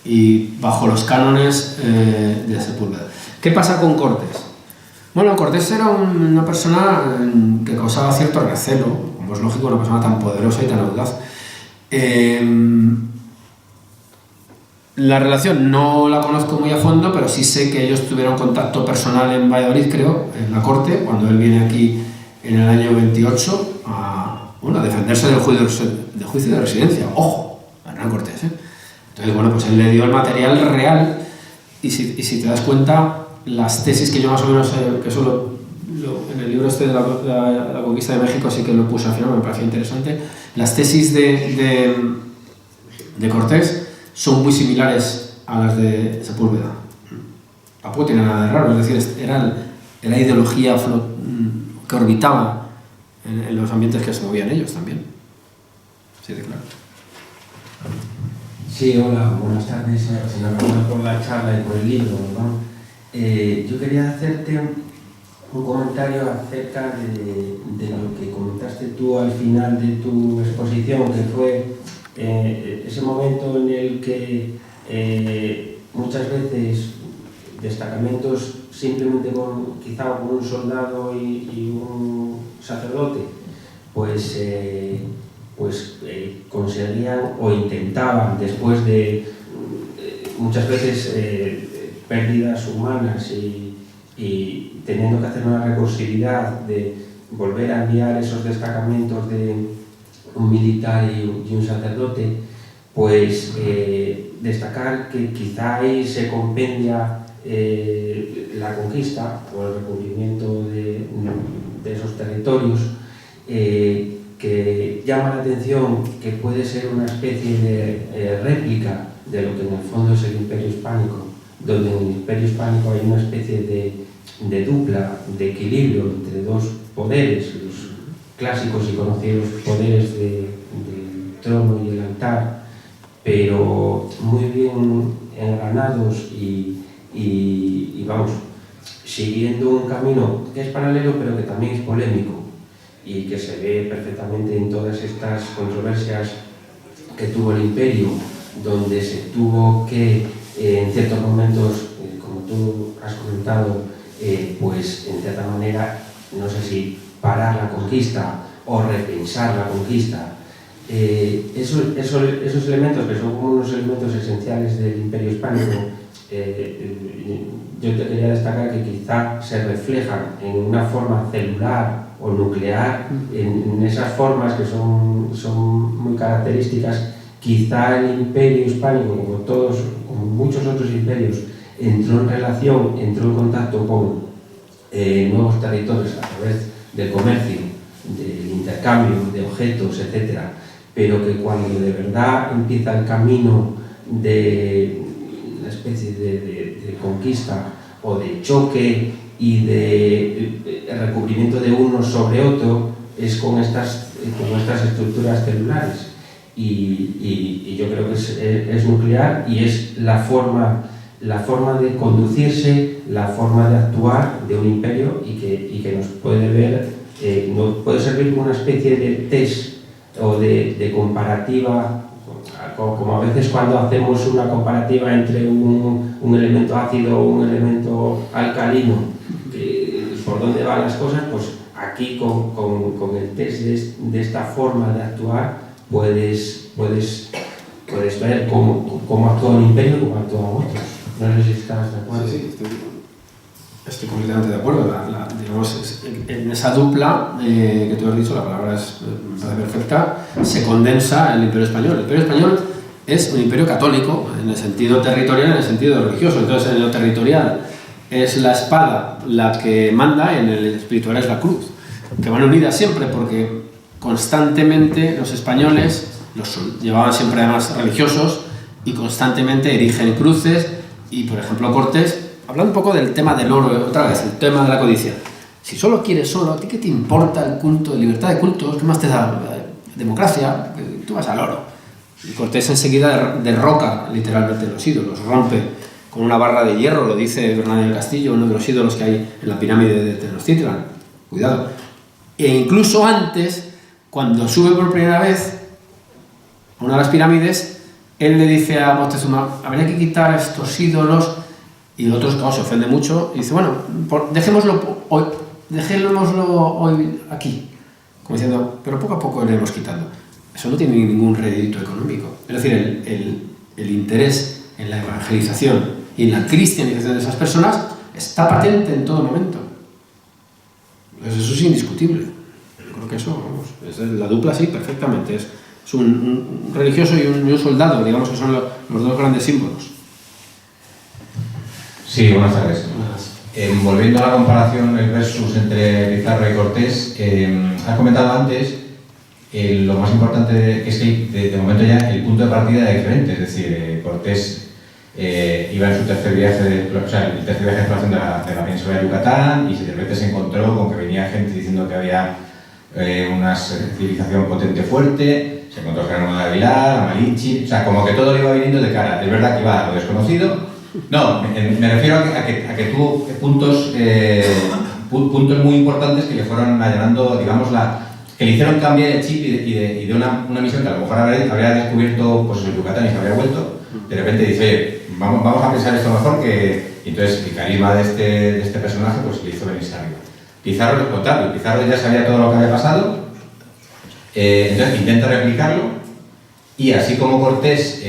y bajo los cánones de Sepúlveda. ¿Qué pasa con Cortés? Bueno, Cortés era una persona que causaba cierto recelo, como es lógico, una persona tan poderosa y tan audaz. La relación no la conozco muy a fondo, pero sí sé que ellos tuvieron contacto personal en Valladolid, creo, en la corte, cuando él viene aquí en el año 28 a defenderse del juicio de residencia. ¡Ojo! Hernán Cortés, ¿eh? Entonces, bueno, pues él le dio el material real y si te das cuenta, las tesis que yo más o menos, que eso en el libro este de la conquista de México sí que lo puse al final, me pareció interesante, las tesis de Cortés son muy similares a las de Sepúlveda. Tampoco tiene nada de raro, es decir, era ideología que orbitaba en los ambientes que se movían ellos también. Sí, de claro. Sí, hola, buenas tardes. Enhorabuena por la charla y por el libro, ¿no? Yo quería hacerte un comentario acerca de lo que comentaste tú al final de tu exposición, que fue ese momento en el que muchas veces destacamentos simplemente quizá con un soldado y un sacerdote, pues conseguían o intentaban, después de muchas veces pérdidas humanas y teniendo que hacer una recursividad de volver a enviar esos destacamentos de un militar y un sacerdote, pues destacar que quizá ahí se compendia la conquista o el recubrimiento de esos territorios, que llama la atención que puede ser una especie de réplica de lo que en el fondo es el Imperio Hispánico, donde en el Imperio Hispánico hay una especie de dupla, de equilibrio entre dos poderes, los clásicos y conocidos poderes del trono y el altar, pero muy bien engranados y vamos, siguiendo un camino que es paralelo pero que también es polémico y que se ve perfectamente en todas estas controversias que tuvo el imperio, donde se tuvo que, en ciertos momentos, como tú has comentado, pues en cierta manera, no sé si parar la conquista o repensar la conquista. Esos elementos, que son como unos elementos esenciales del Imperio Hispánico, yo te quería destacar que quizá se reflejan en una forma celular o nuclear, en esas formas que son muy características, quizá el imperio hispánico, como muchos otros imperios, entró en contacto con nuevos territorios a través del comercio, del intercambio de objetos, etc. Pero que cuando de verdad empieza el camino de una especie de conquista o de choque y de recubrimiento de uno sobre otro, es con estas estructuras celulares. Y yo creo que es nuclear y es la forma de conducirse, la forma de actuar de un imperio y que nos puede servir como una especie de test o de comparativa, como a veces cuando hacemos una comparativa entre un elemento ácido o un elemento alcalino, por dónde van las cosas, pues aquí con el test de esta forma de actuar puedes ver cómo actúa un imperio y cómo actúan otros. No sé si estás de acuerdo. Sí, estoy completamente de acuerdo. Digamos, en esa dupla que tú has dicho, la palabra es perfecta, se condensa el Imperio Español. El Imperio Español es un imperio católico en el sentido territorial y en el sentido religioso. Entonces, en lo territorial es la espada la que manda y en el espiritual es la cruz, que van unidas siempre porque constantemente los españoles los llevaban siempre además religiosos y constantemente erigen cruces. Y por ejemplo Cortés, hablando un poco del tema del oro, otra vez, el tema de la codicia. Si solo quieres oro, ¿a ti qué te importa el culto, libertad de cultos? ¿Qué más te da democracia? Tú vas al oro. Y Cortés enseguida derroca literalmente los ídolos, rompe con una barra de hierro, lo dice Bernal del Castillo, uno de los ídolos que hay en la pirámide de Tenochtitlan. Cuidado. E incluso antes, cuando sube por primera vez a una de las pirámides, él le dice a Moctezuma, habría que quitar estos ídolos, y el otro, claro, se ofende mucho y dice, bueno, dejémoslo hoy aquí, como diciendo, pero poco a poco lo iremos quitando. Eso no tiene ningún rédito económico. Es decir, el interés en la evangelización y en la cristianización de esas personas está patente en todo momento. Entonces, eso es indiscutible. Yo creo que eso, vamos, es la dupla sí, perfectamente. Es un religioso y un soldado, digamos que son los dos grandes símbolos. Sí, buenas tardes. Volviendo a la comparación, el versus entre Pizarro y Cortés, has comentado antes lo más importante es que de momento ya el punto de partida es diferente, es decir, Cortés iba en su tercer viaje, el tercer viaje de exploración de la península de Yucatán, y de repente se encontró con que venía gente diciendo que había una civilización potente fuerte, se encontró con Jerónimo de Aguilar, a Malinche, o sea, como que todo le iba viniendo de cara. Es verdad que iba a lo desconocido. No, me refiero a que tuvo puntos muy importantes que le fueron allanando, digamos, que le hicieron cambiar el chip y de una misión que a lo mejor habría descubierto pues, el Yucatán y se habría vuelto. De repente dice, oye, vamos a pensar esto mejor, y entonces el carisma de este personaje pues, le hizo venirse arriba. Pizarro es total, Pizarro ya sabía todo lo que había pasado, entonces intenta replicarlo, y así como Cortés,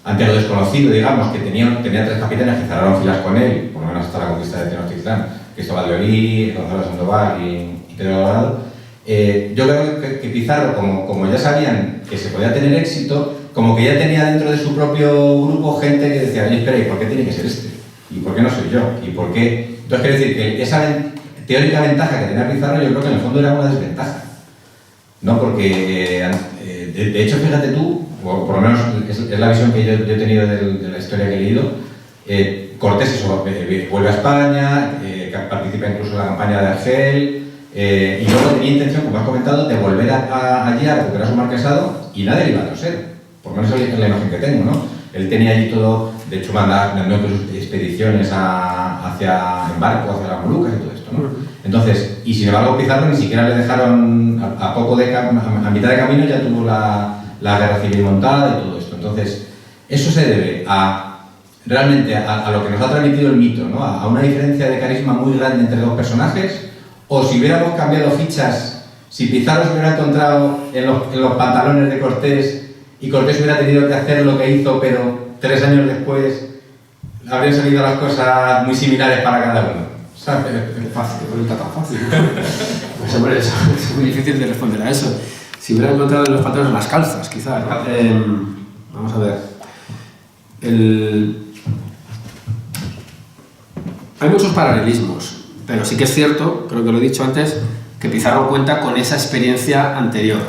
ante lo desconocido, digamos, que tenía tres capitanes que cerraron filas con él, por lo menos hasta la conquista de Tenochtitlán, Cristóbal de Olí, Gonzalo de Sandoval y Pedro Alvarado. Yo creo que Pizarro, como ya sabían que se podía tener éxito, como que ya tenía dentro de su propio grupo gente que decía, oye, espera, ¿y por qué tiene que ser este? ¿Y por qué no soy yo? ¿Y por qué? Entonces, quiero decir que esa teórica ventaja que tenía Pizarro, yo creo que en el fondo era una desventaja. ¿No? Porque, de hecho, fíjate tú, o por lo menos es la visión que yo he tenido de la historia que he leído, Cortés vuelve a España, participa incluso en la campaña de Argel, y luego tenía intención, como has comentado, de volver allí a recuperar su marquesado, y nadie le iba a toser. Por lo menos es la imagen que tengo, ¿no? Él tenía allí todo, de hecho mandó sus expediciones en barco hacia las Molucas y todo esto, ¿no? Entonces, y sin embargo Pizarro ni siquiera le dejaron, a mitad de camino ya tuvo la guerra civil montada y todo esto. Entonces, eso se debe realmente a lo que nos ha transmitido el mito, ¿no? A una diferencia de carisma muy grande entre dos personajes, o si hubiéramos cambiado fichas, si Pizarro se hubiera encontrado en los pantalones de Cortés y Cortés hubiera tenido que hacer lo que hizo, pero 3 años después habrían salido las cosas muy similares para cada uno. ¿Sabes? Es fácil, qué pregunta tan fácil. Pues hombre, es muy difícil de responder a eso. Si hubiera encontrado los patrones en las calzas, quizá, ¿no? Vamos a ver. Hay muchos paralelismos, pero sí que es cierto, creo que lo he dicho antes, que Pizarro cuenta con esa experiencia anterior.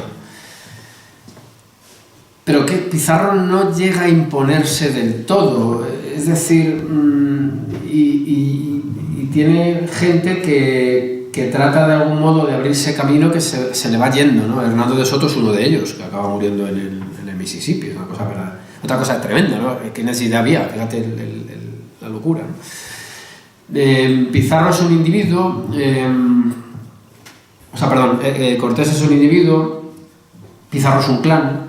Pero que Pizarro no llega a imponerse del todo, es decir, y tiene gente que trata de algún modo de abrirse camino que se le va yendo, ¿no? Hernando de Soto es uno de ellos, que acaba muriendo en el Mississippi, una cosa, otra cosa tremenda, ¿no? ¿Qué necesidad había? Fíjate la locura, ¿no? Pizarro es un individuo, Cortés es un individuo, Pizarro es un clan,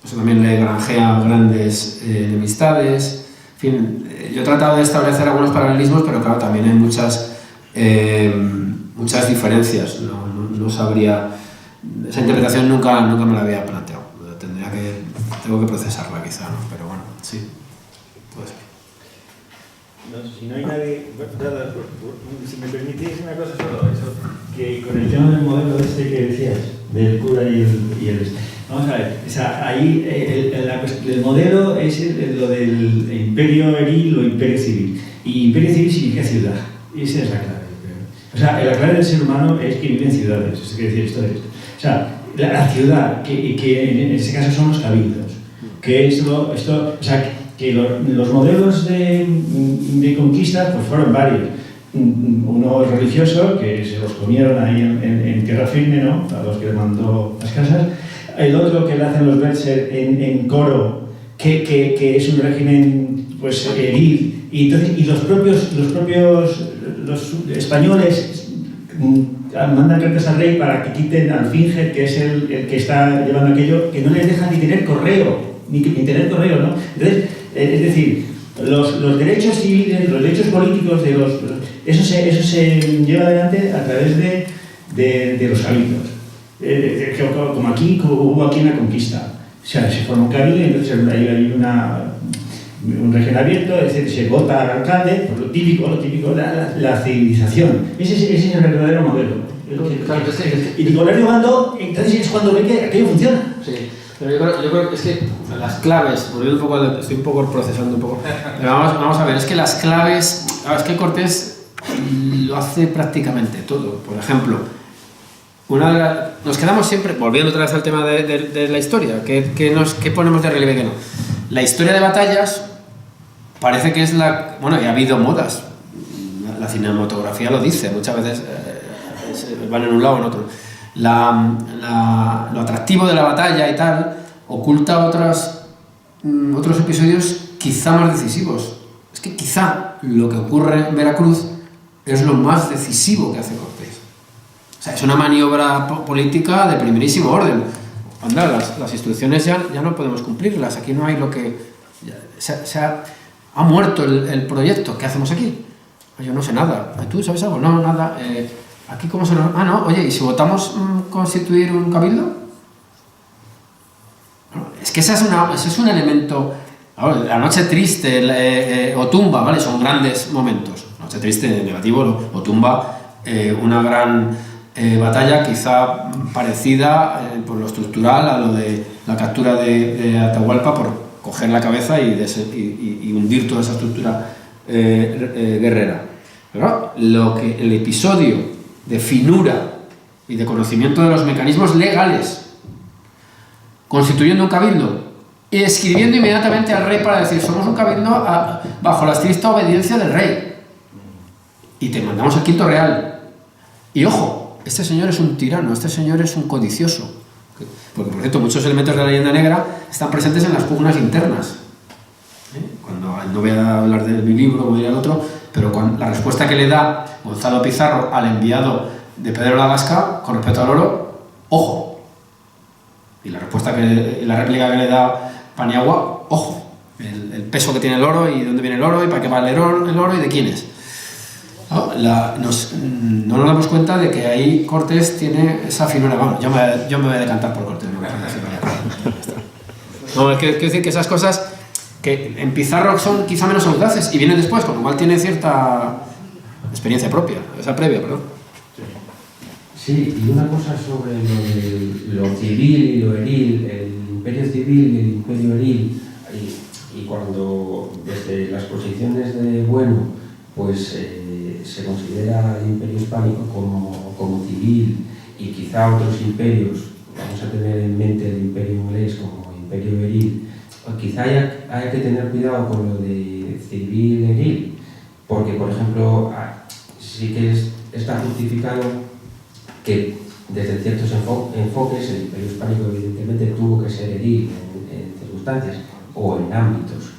eso también le granjea grandes enemistades, en fin, yo he tratado de establecer algunos paralelismos, pero claro, también hay muchas diferencias, no sabría, esa interpretación nunca me la había planteado, tengo que procesarla quizá, ¿no? Pero bueno, sí, puede ser. No, si no hay nadie, si me permitís una cosa solo, eso, que con el tema del modelo este que decías, del cura y el vamos a ver, o sea, ahí el modelo es lo del imperio eril o imperio civil, y imperio civil significa ciudad, y esa es la clave. O sea, la clave del ser humano es que vive en ciudades, eso quiere decir esto. O sea, la ciudad, que en este caso son los cabildos, que esto o sea, que los modelos de conquista pues fueron varios. Uno religioso, que se los comieron ahí en tierra firme, ¿no? A los que mandó las casas. El otro que le hacen los Belcher en Coro, que es un régimen pues eril. Y entonces, los españoles mandan cartas al rey para que quiten al Finger, que es el que está llevando aquello, que no les dejan ni tener correo, ni tener correo, ¿no? Entonces, es decir, los derechos civiles, los derechos políticos eso se lleva adelante a través de los cabildos. Como hubo aquí en la conquista. O sea, se forma un cabildo y entonces hay un régimen abierto, es decir, se vota al alcalde, por lo típico, la civilización. Ese es el verdadero modelo. Y Nicolás de Obando, entonces es cuando ve que aquello funciona. Sí. Pero yo creo que es que las claves, volviendo un poco, estoy un poco procesando un poco, pero vamos a ver, es que las claves, es que Cortés lo hace prácticamente todo. Por ejemplo, nos quedamos siempre, volviendo otra vez al tema de la historia, ¿qué ponemos de relieve que no? La historia de batallas parece que es bueno, y ha habido modas, la cinematografía lo dice, muchas veces van en un lado o en otro. Lo atractivo de la batalla y tal oculta otros episodios quizá más decisivos. Es que quizá lo que ocurre en Veracruz es lo más decisivo que hace Cortés. O sea, es una maniobra política de primerísimo orden. Anda, las instrucciones ya no podemos cumplirlas, aquí no hay lo que... ha muerto el proyecto, ¿qué hacemos aquí? Yo no sé nada. ¿Tú sabes algo? No, nada. ¿Aquí cómo se nos...? Ah, no, oye, ¿y si votamos constituir un cabildo? Bueno, es que ese es un elemento... Ahora, la noche triste o tumba, ¿vale? Son grandes momentos. Noche triste, negativo, o tumba, una gran batalla quizá parecida por lo estructural a lo de la captura de Atahualpa por coger la cabeza y hundir toda esa estructura guerrera. Pero el episodio de finura y de conocimiento de los mecanismos legales, constituyendo un cabildo y escribiendo inmediatamente al rey para decir somos un cabildo bajo la estricta obediencia del rey y te mandamos al quinto real. Y ojo, este señor es un tirano, este señor es un codicioso, porque por cierto muchos elementos de la leyenda negra están presentes en las pugnas internas. Cuando no voy a hablar de mi libro, voy a ir al otro, pero la respuesta que le da Gonzalo Pizarro al enviado de Pedro la Gasca con respecto al oro, ojo. Y la réplica que le da Paniagua, ojo. El peso que tiene el oro y dónde viene el oro y para qué vale el oro y de quién es. No nos damos cuenta de que ahí Cortés tiene esa finura. Bueno, yo me voy a decantar por Cortés. No, quiero decir que esas cosas que en Pizarro son quizá menos audaces y vienen después, con lo cual tiene cierta experiencia propia, esa previa, perdón. Sí, y una cosa sobre lo civil y lo eril, el imperio civil y el imperio eril, y cuando desde las posiciones de Bueno pues se considera el imperio hispánico como civil, y quizá otros imperios, vamos a tener en mente el imperio inglés como imperio eril, quizá haya que tener cuidado con lo de civil eril, porque por ejemplo sí que está justificado que desde ciertos enfoques el imperio hispánico evidentemente tuvo que ser eril en circunstancias o en ámbitos.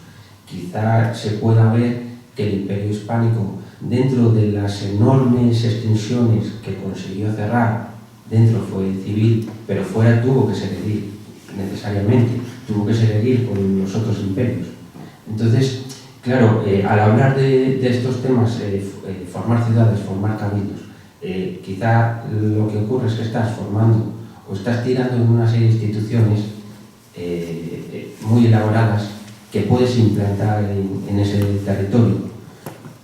Quizá se pueda ver que el imperio hispánico, dentro de las enormes extensiones que consiguió cerrar, dentro fue civil, pero fuera tuvo que ser eril, necesariamente, tuvo que ser eril con los otros imperios. Entonces, claro, al hablar de estos temas, formar ciudades, formar cabildos, quizá lo que ocurre es que estás formando o estás tirando en una serie de instituciones muy elaboradas que puedes implantar en ese territorio,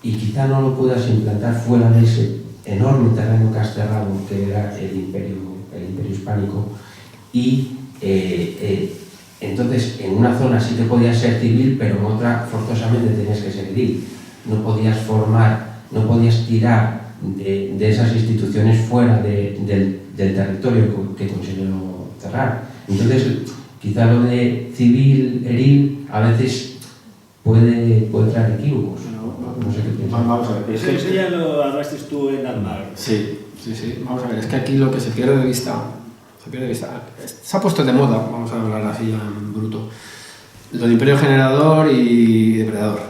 y quizá no lo puedas implantar fuera de ese enorme terreno que has cerrado, que era el imperio hispánico, y entonces en una zona sí que podías ser civil, pero en otra forzosamente tenías que ser edil. No podías formar, no podías tirar de esas instituciones fuera del territorio que consiguió cerrar. Entonces, quizá lo de civil, eril, a veces puede traer equívocos. No sé qué piensas. Vamos a ver. Eso ya lo hablaste tú en Almar. Sí. Vamos a ver, es que aquí lo que se pierde de vista, se ha puesto de moda, vamos a hablar así en bruto, lo de imperio generador y depredador.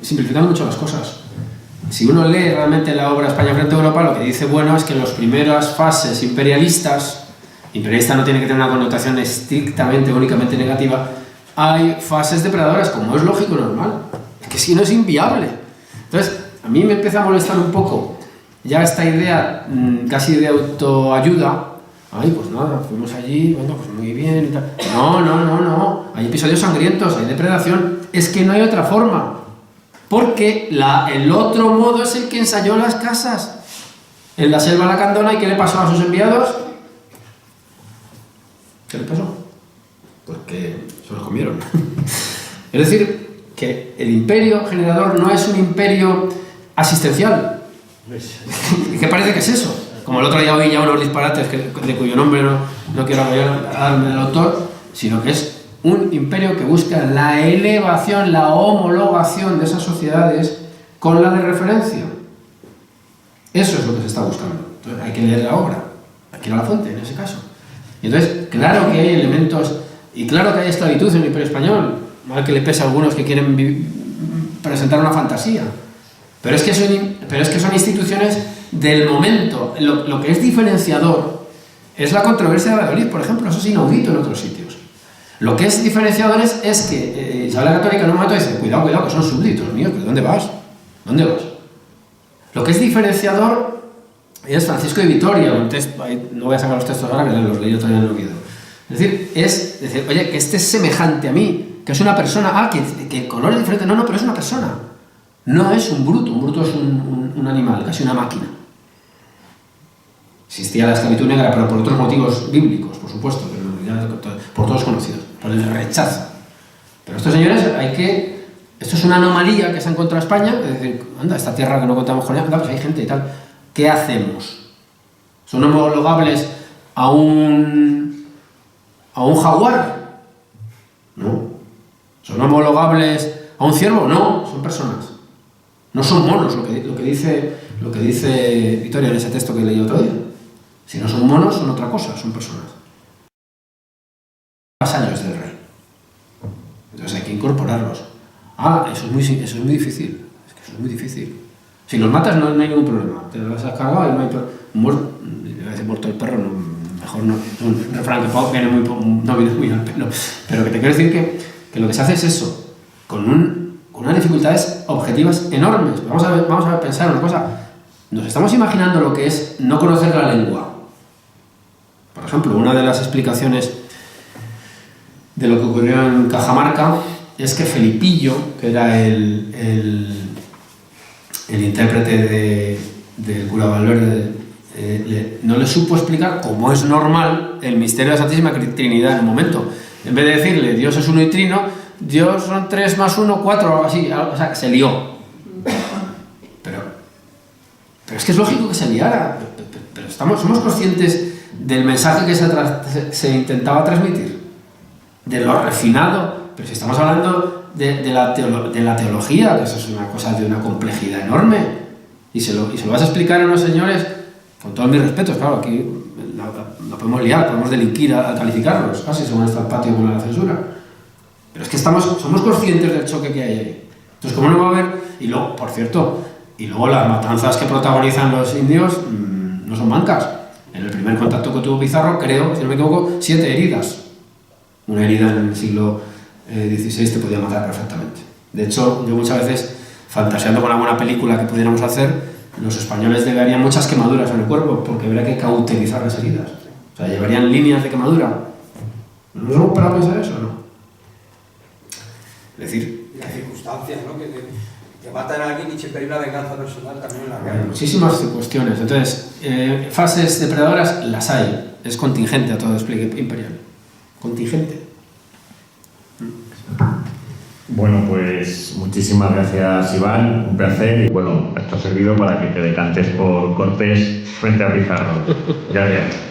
Simplificando mucho las cosas. Si uno lee realmente la obra España frente a Europa, lo que dice Bueno es que en las primeras fases imperialista no tiene que tener una connotación estrictamente, únicamente negativa, hay fases depredadoras, como es lógico y normal. Es que si no es inviable. Entonces, a mí me empieza a molestar un poco ya esta idea, casi de autoayuda. Ay, pues nada, fuimos allí, bueno, pues muy bien y tal. No. Hay episodios sangrientos, hay depredación. Es que no hay otra forma. Porque el otro modo es el que ensayó las casas. En la selva lacandona, ¿y qué le pasó a sus enviados? ¿Qué le pasó? Pues que se los comieron. Es decir, que el imperio generador no es un imperio asistencial. ¿Qué parece que es eso? Como el otro día oí ya unos disparates de cuyo nombre no quiero darme el autor, sino que es un imperio que busca la elevación, la homologación de esas sociedades con la de referencia. Eso es lo que se está buscando. Entonces, hay que leer la obra, hay que ir a la fuente en ese caso. Y entonces, claro que hay elementos, y claro que hay esclavitud en el imperio español, mal que le pese a algunos que quieren presentar una fantasía. Pero es que son instituciones del momento. Lo que es diferenciador es la controversia de Valladolid, por ejemplo. Eso es inaudito en otros sitios. Lo que es diferenciador es que Isabel la Católica en un momento dice: cuidado, que son súbditos míos, ¿pero dónde vas? Lo que es diferenciador es Francisco de Vitoria, no voy a sacar los textos ahora, que los leí otro día en el Oviedo. Es decir, oye, que este es semejante a mí, que es una persona, que el color es diferente, no, pero es una persona. No es un bruto es un animal, casi una máquina. Existía la esclavitud negra, pero por otros motivos bíblicos, por supuesto, pero ya por todos conocidos, por el rechazo. Pero estos señores esto es una anomalía que se ha encontrado en España, es decir, anda, esta tierra que no contamos con ella, anda, pues hay gente y tal. ¿Qué hacemos? ¿Son homologables a un jaguar? No. ¿Son homologables a un ciervo? No, son personas. No son monos, lo que dice Vitoria en ese texto que leí otro día. Si no son monos, son otra cosa, son personas. Vasallos del rey. Entonces hay que incorporarlos. Eso es muy difícil. Es que eso es muy difícil. Si los matas no hay ningún problema. Te lo vas a cargar y no hay problema. Muerto el perro, mejor no. Es un refrán que no viene muy al pelo. Pero que te quiero decir que lo que se hace es eso. Con unas dificultades objetivas enormes. Vamos a pensar una cosa. Nos estamos imaginando lo que es no conocer la lengua. Por ejemplo, una de las explicaciones de lo que ocurrió en Cajamarca es que Felipillo, que era el intérprete del cura Valverde no le supo explicar, como es normal, el misterio de la Santísima Trinidad en un momento. En vez de decirle Dios es uno y trino, Dios son 3 más 1, 4 o algo así. O sea, se lió. Pero es que es lógico que se liara. Pero somos conscientes del mensaje que se intentaba transmitir, de lo refinado. Pero si estamos hablando de la teología, que eso es una cosa de una complejidad enorme, y se lo vas a explicar a unos señores, con todos mis respetos, claro, aquí la podemos liar, podemos delinquir a calificarlos, casi según está el patio con la censura. Pero es que somos conscientes del choque que hay ahí. Entonces, ¿cómo no va a haber? Y luego, por cierto, las matanzas que protagonizan los indios no son mancas. En el primer contacto que tuvo Pizarro, creo, si no me equivoco, 7 heridas. Una herida en el siglo XVI te podía matar perfectamente. De hecho, yo muchas veces, fantaseando con alguna película que pudiéramos hacer, los españoles llevarían muchas quemaduras en el cuerpo porque habría que cauterizar las heridas. O sea, llevarían líneas de quemadura. ¿No nos hemos parado a pensar eso o no? Es decir... Y las circunstancias, ¿no? Que matan a alguien y siempre hay una venganza personal también en la guerra. Muchísimas cuestiones. Entonces, fases depredadoras las hay. Es contingente a todo despliegue imperial. Contingente. Bueno, pues muchísimas gracias, Iván, un placer, y bueno, esto ha servido para que te decantes por Cortés frente a Pizarro. Gracias.